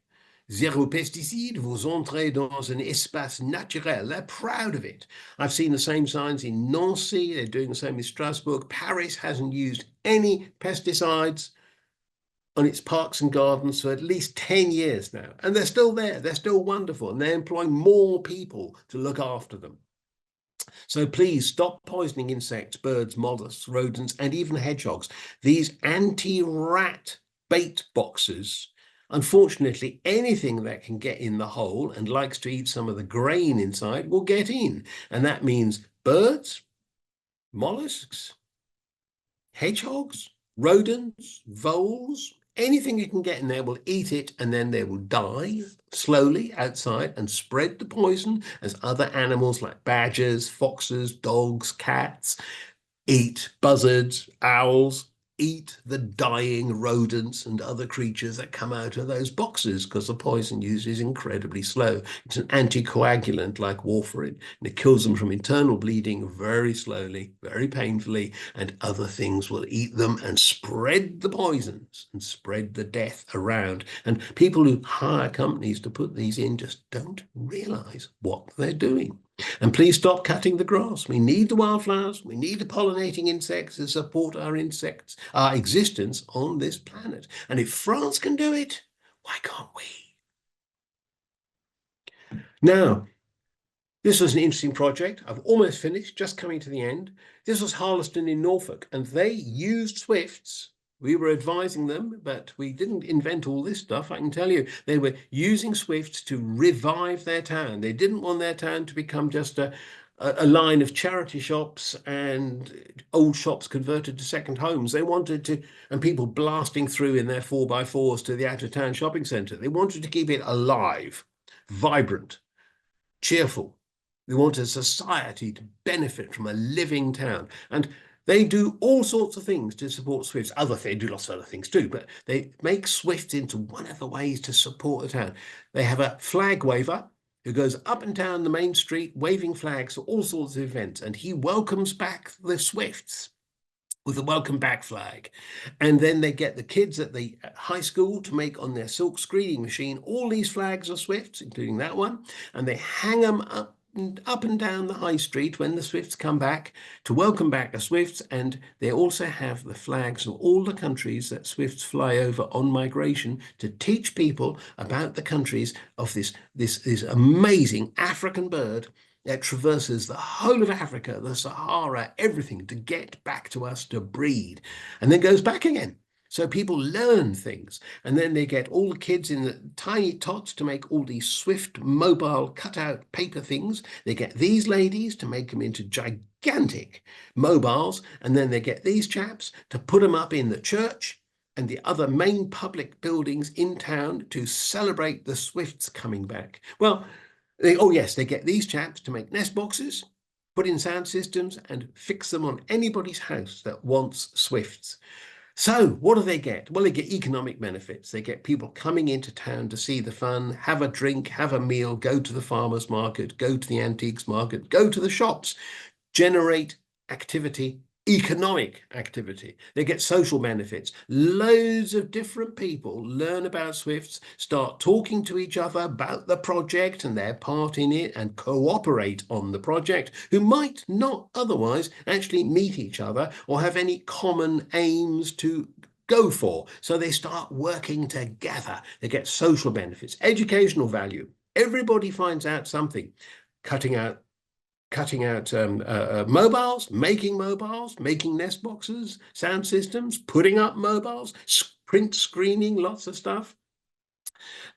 Zéro pesticide, vous entrez dans un espace naturel. They're proud of it. I've seen the same signs in Nancy. They're doing the same in Strasbourg. Paris hasn't used any pesticides. on its parks and gardens for at least 10 years now. And they're still there. They're still wonderful. And they're employing more people to look after them. So please stop poisoning insects, birds, mollusks, rodents, and even hedgehogs. These anti-rat bait boxes, unfortunately, anything that can get in the hole and likes to eat some of the grain inside will get in. And that means birds, mollusks, hedgehogs, rodents, voles, anything you can get in there will eat it, and then they will die slowly outside and spread the poison as other animals like badgers, foxes, dogs, cats eat buzzards, owls, eat the dying rodents and other creatures that come out of those boxes, because the poison use is incredibly slow. It's an anticoagulant like warfarin, and it kills them from internal bleeding very slowly, very painfully, and other things will eat them and spread the poisons and spread the death around. And people who hire companies to put these in just don't realize what they're doing. And please stop cutting the grass. We need the wildflowers. We need the pollinating insects to support our existence on this planet. And if France can do it, why can't we? Now, this was an interesting project. I've almost finished, just coming to the end. This was Harleston in Norfolk, and they used swifts. We were advising them, but we didn't invent all this stuff, I can tell you. They were using swifts to revive their town. They didn't want their town to become just a line of charity shops and old shops converted to second homes. They wanted to, and people blasting through in their 4x4s to the out-of-town shopping centre. They wanted to keep it alive, vibrant, cheerful. They wanted society to benefit from a living town. And they do all sorts of things to support swifts. They do lots of other things too, but they make swifts into one of the ways to support the town. They have a flag waver who goes up and down the main street waving flags for all sorts of events, and he welcomes back the swifts with a welcome back flag. And then they get the kids at the high school to make on their silk screening machine all these flags of swifts, including that one, and they hang them up and down the high street when the swifts come back to welcome back the swifts. And they also have the flags of all the countries that swifts fly over on migration to teach people about the countries of this amazing African bird that traverses the whole of Africa, the Sahara, everything, to get back to us to breed, and then goes back again. So people learn things, and then they get all the kids in the tiny tots to make all these swift mobile cutout paper things. They get these ladies to make them into gigantic mobiles, and then they get these chaps to put them up in the church and the other main public buildings in town to celebrate the swifts coming back. Well, they get these chaps to make nest boxes, put in sound systems, and fix them on anybody's house that wants swifts. So what do they get? Well, they get economic benefits. They get people coming into town to see the fun, have a drink, have a meal, go to the farmer's market, go to the antiques market, go to the shops, generate activity, economic activity. They get social benefits. Loads of different people learn about swifts, start talking to each other about the project and their part in it, and cooperate on the project, who might not otherwise actually meet each other or have any common aims to go for. So they start working together. They get social benefits, educational value. Everybody finds out something. Cutting out mobiles, making nest boxes, sound systems, putting up mobiles, print screening, lots of stuff.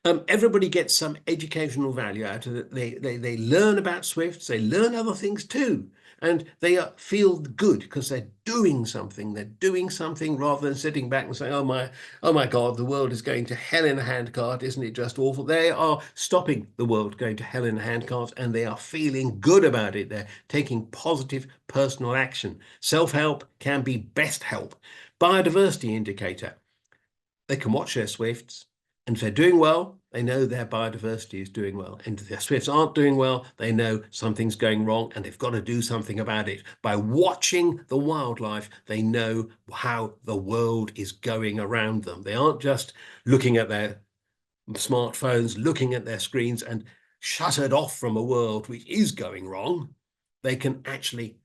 Everybody gets some educational value out of it. They learn about swifts, they learn other things too, and they feel good because they're doing something. They're doing something rather than sitting back and saying, oh my God, the world is going to hell in a handcart. Isn't it just awful? They are stopping the world going to hell in a handcart, and they are feeling good about it. They're taking positive personal action. Self-help can be best help. Biodiversity indicator. They can watch their swifts, and if they're doing well, they know their biodiversity is doing well. And if their swifts aren't doing well, they know something's going wrong and they've got to do something about it. By watching the wildlife, they know how the world is going around them. They aren't just looking at their smartphones, looking at their screens and shuttered off from a world which is going wrong. They can actually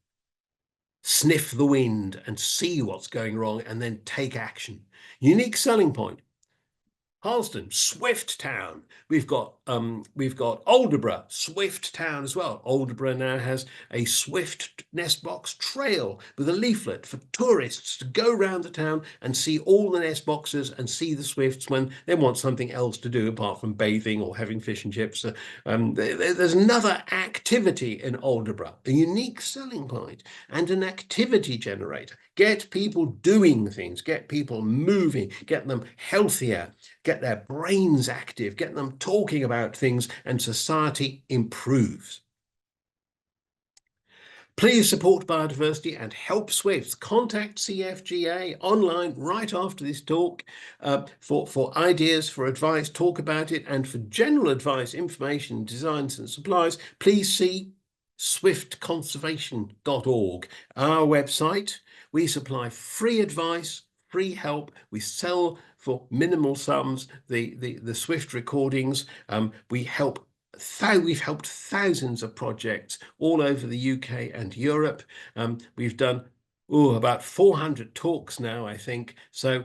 sniff the wind and see what's going wrong and then take action. Unique selling point. Harleston, Swift Town. We've got Aldeburgh, Swift Town as well. Aldeburgh now has a Swift nest box trail with a leaflet for tourists to go around the town and see all the nest boxes and see the swifts when they want something else to do apart from bathing or having fish and chips. There's another activity in Aldeburgh, a unique selling point and an activity generator. Get people doing things, get people moving, get them healthier, get their brains active, get them talking about things, and society improves. Please support biodiversity and help swifts. Contact CFGA online right after this talk for ideas, for advice, talk about it, and for general advice, information, designs and supplies. Please see swiftconservation.org, our website. We supply free advice, free help. We sell for minimal sums the Swift recordings. We've helped thousands of projects all over the UK and Europe. We've done about 400 talks now, I think. So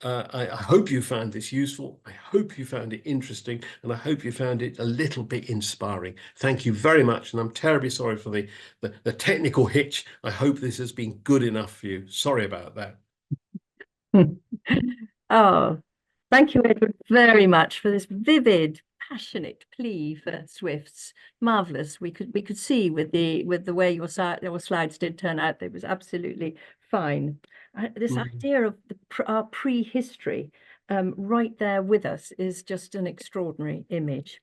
I hope you found this useful. I hope you found it interesting, and I hope you found it a little bit inspiring. Thank you very much, and I'm terribly sorry for the technical hitch. I hope this has been good enough for you. Sorry about that. Oh, thank you, Edward, very much for this vivid, passionate plea for swifts. Marvelous. We could see with the way your slides did turn out, it was absolutely fine. This idea of our prehistory right there with us is just an extraordinary image.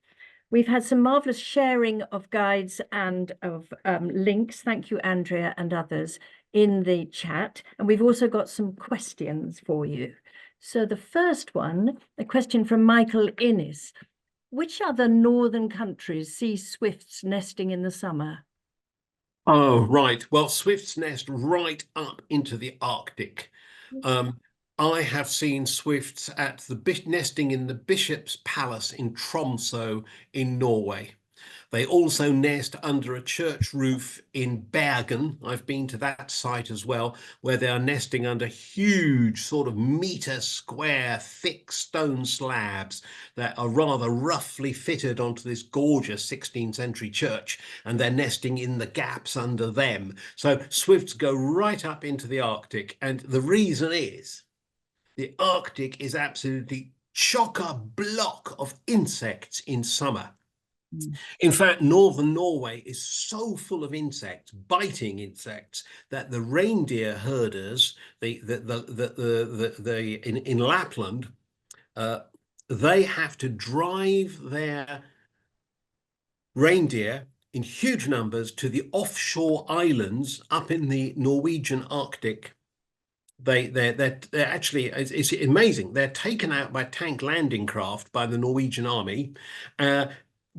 We've had some marvelous sharing of guides and of links. Thank you, Andrea and others, in the chat. And we've also got some questions for you. So the first one, a question from Michael Innes. Which other northern countries see swifts nesting in the summer? Oh, right. Well, swifts nest right up into the Arctic. I have seen swifts at nesting in the Bishop's Palace in Tromsø in Norway. They also nest under a church roof in Bergen. I've been to that site as well, where they are nesting under huge sort of metre square thick stone slabs that are rather roughly fitted onto this gorgeous 16th century church, and they're nesting in the gaps under them. So swifts go right up into the Arctic, and the reason is the Arctic is absolutely chock-a-block of insects in summer. In fact, northern Norway is so full of insects, biting insects, that the reindeer herders, in Lapland, they have to drive their reindeer in huge numbers to the offshore islands up in the Norwegian Arctic. They're actually, it's amazing. They're taken out by tank landing craft by the Norwegian army.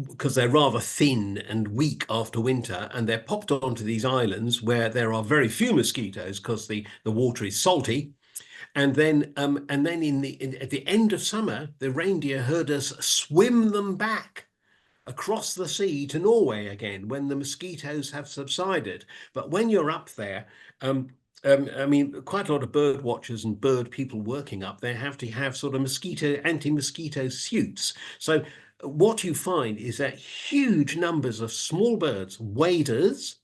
Because they're rather thin and weak after winter, and they're popped onto these islands where there are very few mosquitoes because the water is salty. And then at the end of summer, the reindeer herders swim them back across the sea to Norway again when the mosquitoes have subsided. But when you're up there, I mean, quite a lot of bird watchers and bird people working up there have to have sort of anti-mosquito suits. So what you find is that huge numbers of small birds, waders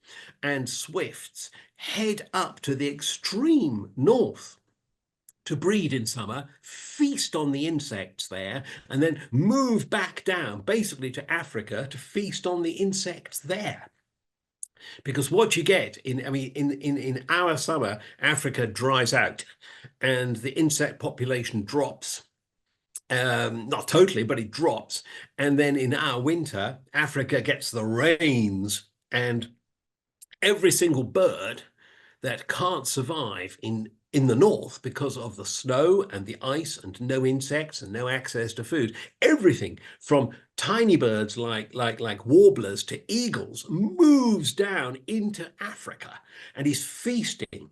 and swifts, head up to the extreme north to breed in summer, feast on the insects there, and then move back down, basically to Africa, to feast on the insects there. Because what you get in our summer, Africa dries out and the insect population drops. Not totally, but it drops. And then in our winter, Africa gets the rains, and every single bird that can't survive in the north because of the snow and the ice and no insects and no access to food, everything from tiny birds like warblers to eagles moves down into Africa and is feasting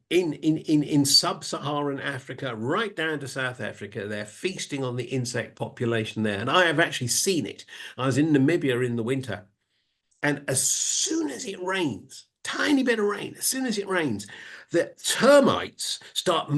in sub-Saharan Africa, right down to South Africa. They're feasting on the insect population there. And I have actually seen it. I was in Namibia in the winter, and as soon as it rains, tiny bit of rain, as soon as it rains, the termites start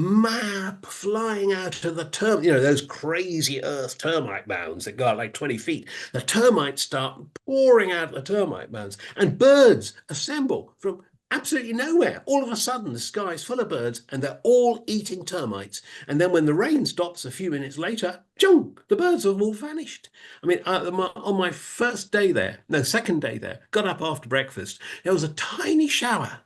flying out of the those crazy earth termite mounds that go out like 20 feet. The termites start pouring out of the termite mounds, and birds assemble from absolutely nowhere. All of a sudden, the sky is full of birds, and they're all eating termites. And then when the rain stops a few minutes later, junk, the birds have all vanished. I mean, on my second day there, got up after breakfast, there was a tiny shower.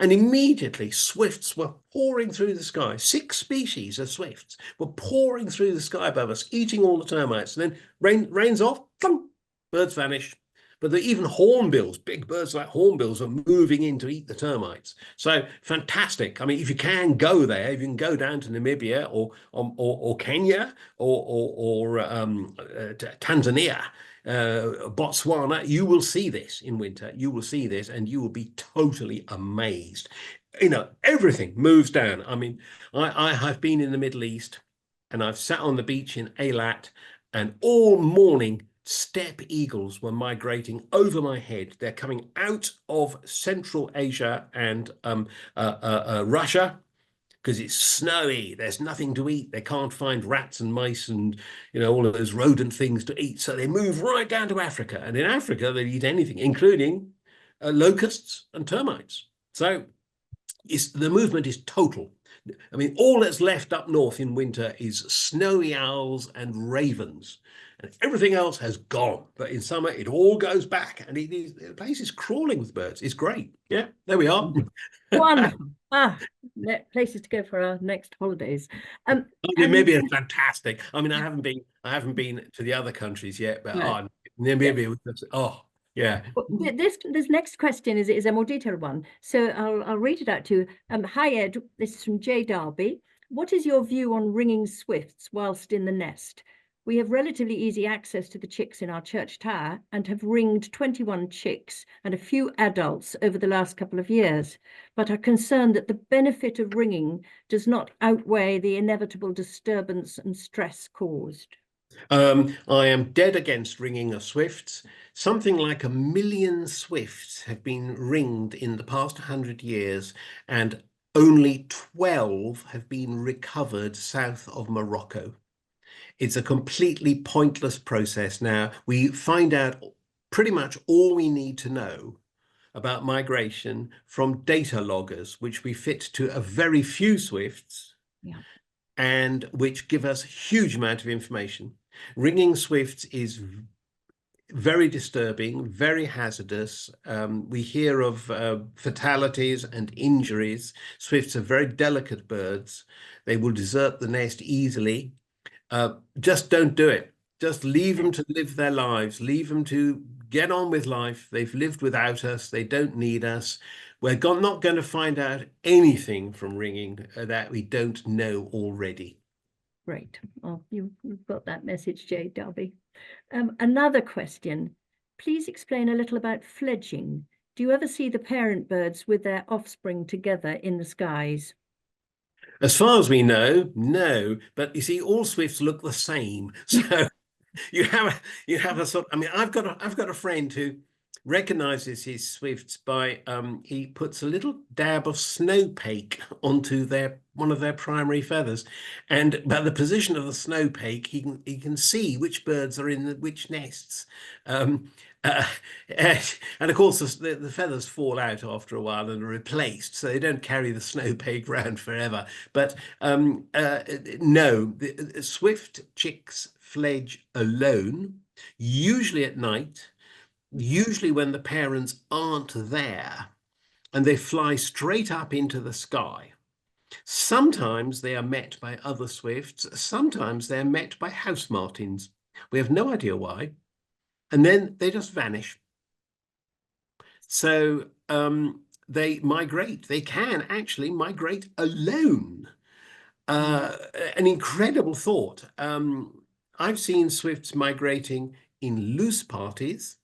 And immediately swifts were pouring through the sky. 6 species of swifts were pouring through the sky above us, eating all the termites. And then rains off, thump, birds vanish. But even hornbills, big birds like hornbills, are moving in to eat the termites. So fantastic. I mean, if you can go there, if you can go down to Namibia or Kenya or Tanzania, Botswana, you will see this in winter. You will see this and you will be totally amazed. Everything moves down. I mean, I have been in the Middle East and I've sat on the beach in Eilat, and all morning steppe eagles were migrating over my head. They're coming out of Central Asia and Russia, because it's snowy, there's nothing to eat, they can't find rats and mice and all of those rodent things to eat, so they move right down to Africa, and in Africa they eat anything, including locusts and termites. So the movement is total. I mean, all that's left up north in winter is snowy owls and ravens, and everything else has gone. But in summer, it all goes back, and the place is crawling with birds. It's great. Yeah, there we are. Wonderful. Places to go for our next holidays. Namibia is fantastic. I mean, I haven't been to the other countries yet, but No. Namibia was just, yeah. Well, this next question is a more detailed one, so I'll read it out to you. Hi Ed, this is from Jay Darby. What is your view on ringing swifts whilst in the nest? We have relatively easy access to the chicks in our church tower and have ringed 21 chicks and a few adults over the last couple of years, but are concerned that the benefit of ringing does not outweigh the inevitable disturbance and stress caused. I am dead against ringing of swifts. Something like 1 million swifts have been ringed in the past 100 years, and only 12 have been recovered south of Morocco. It's a completely pointless process now. We find out pretty much all we need to know about migration from data loggers, which we fit to a very few swifts, and which give us a huge amount of information. Ringing swifts is very disturbing, very hazardous. We hear of fatalities and injuries. Swifts are very delicate birds. They will desert the nest easily. Just don't do it. Just leave them to live their lives. Leave them to get on with life. They've lived without us. They don't need us. We're not going to find out anything from ringing that we don't know already. Great. Well, you've got that message, Jay Darby. Another question. Please explain a little about fledging. Do you ever see the parent birds with their offspring together in the skies? As far as we know, no. But you see, all swifts look the same. So you have a sort. I mean, I've got a friend who recognizes his swifts by he puts a little dab of snowpake onto one of their primary feathers, and by the position of the snowpake, he can see which birds are in which nests. And of course, the feathers fall out after a while and are replaced, so they don't carry the snowpake around forever. But no, the swift chicks fledge alone, usually at night, usually when the parents aren't there, and they fly straight up into the sky. Sometimes they are met by other swifts, sometimes they're met by house martins. We have no idea why. And then they just vanish. So they migrate. They can actually migrate alone. An incredible thought. I've seen swifts migrating in loose parties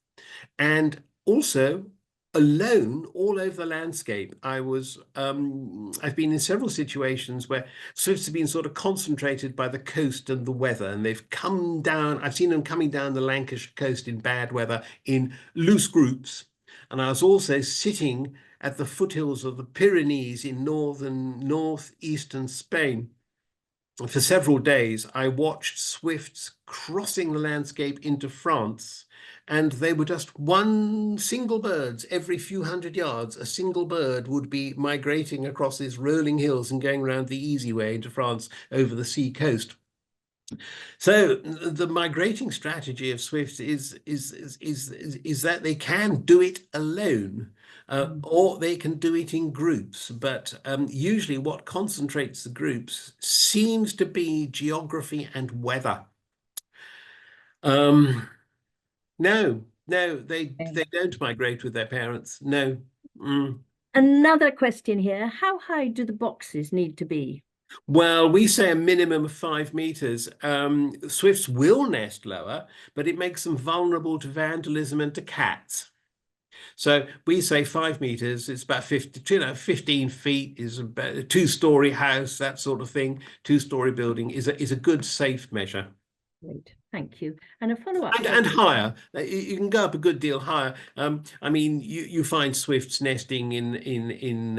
and also alone all over the landscape. I've been in several situations where swifts have been sort of concentrated by the coast and the weather, and they've come down. I've seen them coming down the Lancashire coast in bad weather in loose groups. And I was also sitting at the foothills of the Pyrenees in northeastern Spain. For several days, I watched swifts crossing the landscape into France, and they were just one single birds every few hundred yards. A single bird would be migrating across these rolling hills and going around the easy way into France over the sea coast. So the migrating strategy of swifts is that they can do it alone. Or they can do it in groups, but usually what concentrates the groups seems to be geography and weather. No, they don't migrate with their parents. No. Another question here. How high do the boxes need to be? Well, we say a minimum of 5 meters. Swifts will nest lower, but it makes them vulnerable to vandalism and to cats. So we say 5 meters, it's about 15 feet is about a 2-story house, that sort of thing. 2-story building is a good, safe measure. Great, thank you. And a follow-up. And higher, you can go up a good deal higher. I mean, you find swifts nesting in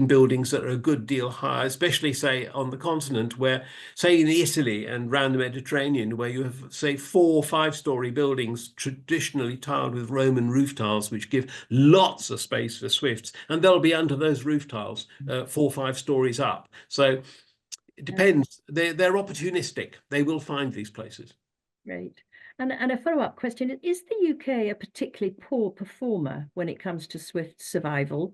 buildings that are a good deal higher, especially say on the continent, where say in Italy and around the Mediterranean, where you have say 4 or 5-story buildings traditionally tiled with Roman roof tiles, which give lots of space for swifts, and they'll be under those roof tiles 4 or 5 stories up. So it depends. They're opportunistic. They will find these places. Great. And a follow-up question, is the UK a particularly poor performer when it comes to swift survival?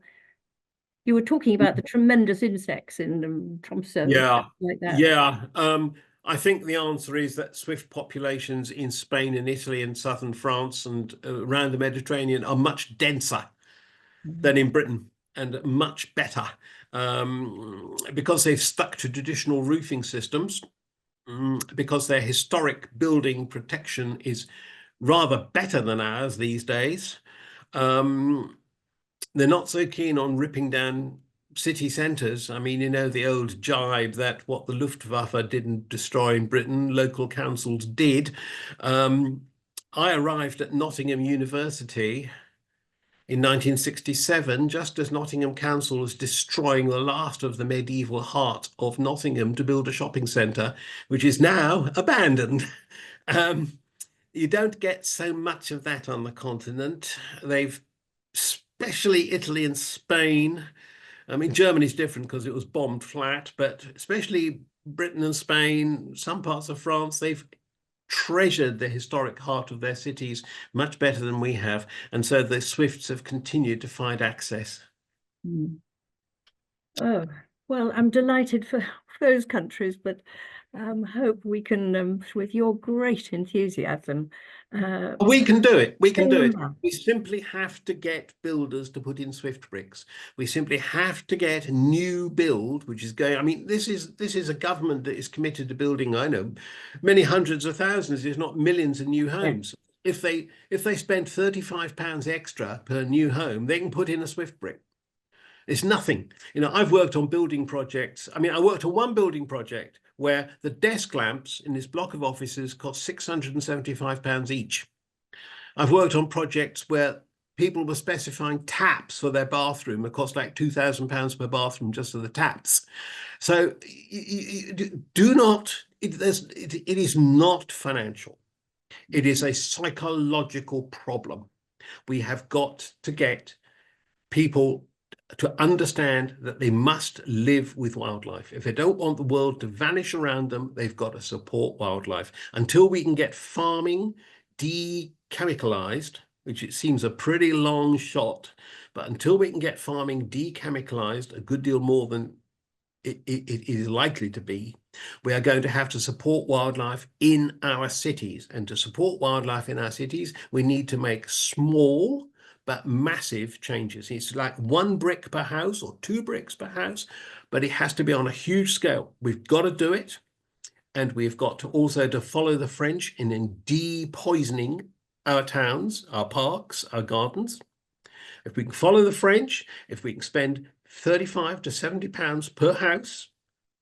You were talking about the tremendous insects in Tromsø, Yeah, like that. yeah. I think the answer is that swift populations in Spain and Italy and southern France and around the Mediterranean are much denser than in Britain and much better because they've stuck to traditional roofing systems. Because their historic building protection is rather better than ours these days. They're not so keen on ripping down city centres. I mean, you know, the old jibe that what the Luftwaffe didn't destroy in Britain, local councils did. I arrived at Nottingham University in 1967, just as Nottingham Council was destroying the last of the medieval heart of Nottingham to build a shopping centre, which is now abandoned. You don't get so much of that on the continent. They've, especially Italy and Spain. I mean, Germany's different because it was bombed flat, but especially Britain and Spain, some parts of France, they've treasured the historic heart of their cities much better than we have, and so the swifts have continued to find access. Oh, well, I'm delighted for those countries, but hope we can, with your great enthusiasm, we can do it. We can do it. them up. We simply have to get builders to put in swift bricks. We simply have to get new build, which is going. I mean, this is a government that is committed to building, I know, many hundreds of thousands, if not millions, of new homes. If they spend £35 extra per new home, they can put in a swift brick. It's nothing. You know, I've worked on building projects. I mean, I worked on one building project where the desk lamps in this block of offices cost £675 each. I've worked on projects where people were specifying taps for their bathroom that cost like £2,000 per bathroom just for the taps. So do not, it is not financial. It is a psychological problem. We have got to get people to understand that they must live with wildlife. If they don't want the world to vanish around them, they've got to support wildlife. Until we can get farming de-chemicalized, which it seems a pretty long shot, but until we can get farming de-chemicalized a good deal more than it is likely to be, we are going to have to support wildlife in our cities. And to support wildlife in our cities, we need to make small but massive changes. It's like 1 brick per house or 2 bricks per house, but it has to be on a huge scale. We've got to do it. And we've got to also to follow the French in de-poisoning our towns, our parks, our gardens. If we can follow the French, if we can spend £35 to £70 per house,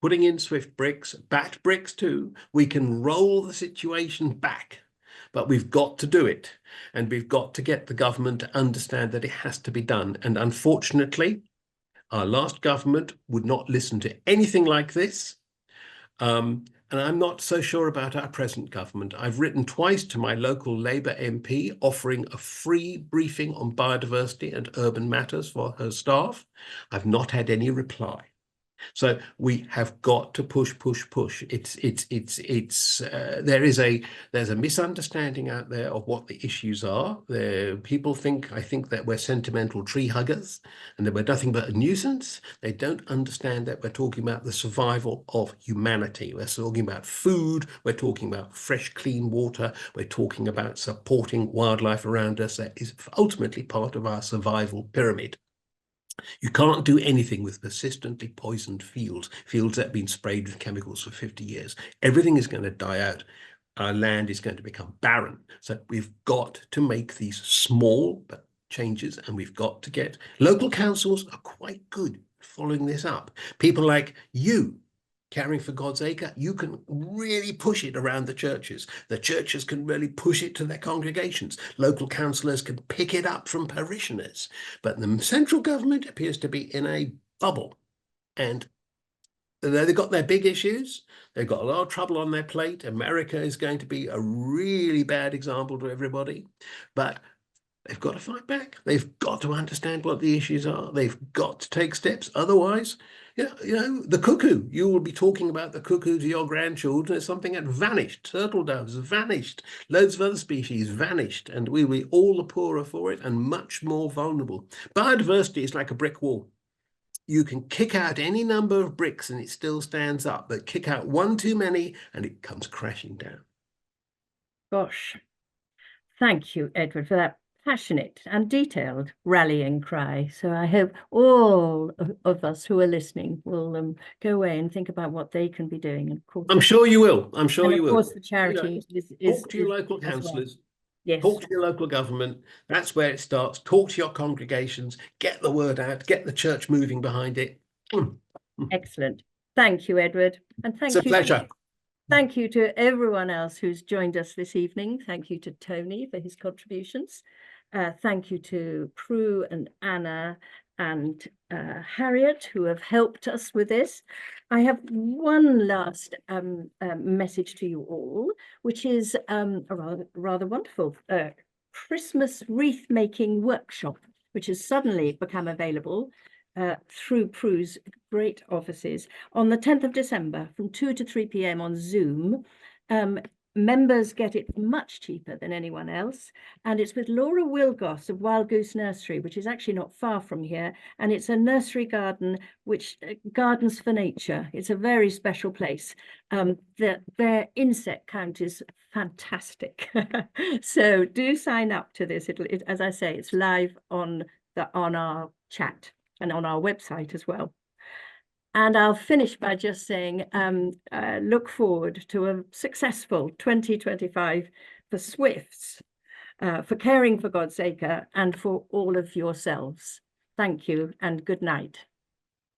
putting in swift bricks, bat bricks too, we can roll the situation back. but we've got to do it. And we've got to get the government to understand that it has to be done. And unfortunately, our last government would not listen to anything like this. And I'm not so sure about our present government. I've written twice to my local Labour MP offering a free briefing on biodiversity and urban matters for her staff. I've not had any reply. So we have got to push. There's a misunderstanding out there of what the issues are. People think, I think, that we're sentimental tree huggers and that we're nothing but a nuisance. They don't understand that we're talking about the survival of humanity. We're talking about food. We're talking about fresh, clean water. We're talking about supporting wildlife around us. That is ultimately part of our survival pyramid. You can't do anything with persistently poisoned fields that have been sprayed with chemicals for 50 years. Everything is going to die out. Our land is going to become barren. So we've got to make these small changes, and we've got to get local councils are quite good at following this up. People like you, Caring for God's Acre, you can really push it around the churches. The churches can really push it to their congregations. Local councillors can pick it up from parishioners. But the central government appears to be in a bubble. And they've got their big issues. They've got a lot of trouble on their plate. America is going to be a really bad example to everybody. But they've got to fight back. They've got to understand what the issues are. They've got to take steps. Otherwise, you know, the cuckoo, you will be talking about the cuckoo to your grandchildren as something that vanished. Turtle doves vanished. Loads of other species vanished. And we will be all the poorer for it and much more vulnerable. Biodiversity is like a brick wall. You can kick out any number of bricks and it still stands up, but kick out one too many and it comes crashing down. Gosh, thank you, Edward, for that passionate and detailed rallying cry. So I hope all of us who are listening will go away and think about what they can be doing. And of course, I'm sure you will. I'm sure you will. Of course, the charity talk to your local councillors. Yes. Talk to your local government. That's where it starts. Talk to your congregations. Get the word out. Get the church moving behind it. Excellent. Thank you, Edward. And thank you. It's a pleasure. Thank you to everyone else who's joined us this evening. Thank you to Tony for his contributions. Thank you to Prue and Anna and Harriet, who have helped us with this. I have one last message to you all, which is a rather wonderful Christmas wreath making workshop, which has suddenly become available through Prue's great offices on the 10th of December from 2 to 3 p.m. on Zoom. Members get it much cheaper than anyone else, and it's with Laura Wilgoss of Wild Goose Nursery, which is actually not far from here, and it's a nursery garden gardens for nature. It's a very special place. Their insect count is fantastic. So do sign up to this. As I say, it's live on our chat and on our website as well. And I'll finish by just saying, look forward to a successful 2025 for Swifts, for Caring for God's Acre, and for all of yourselves. Thank you and good night.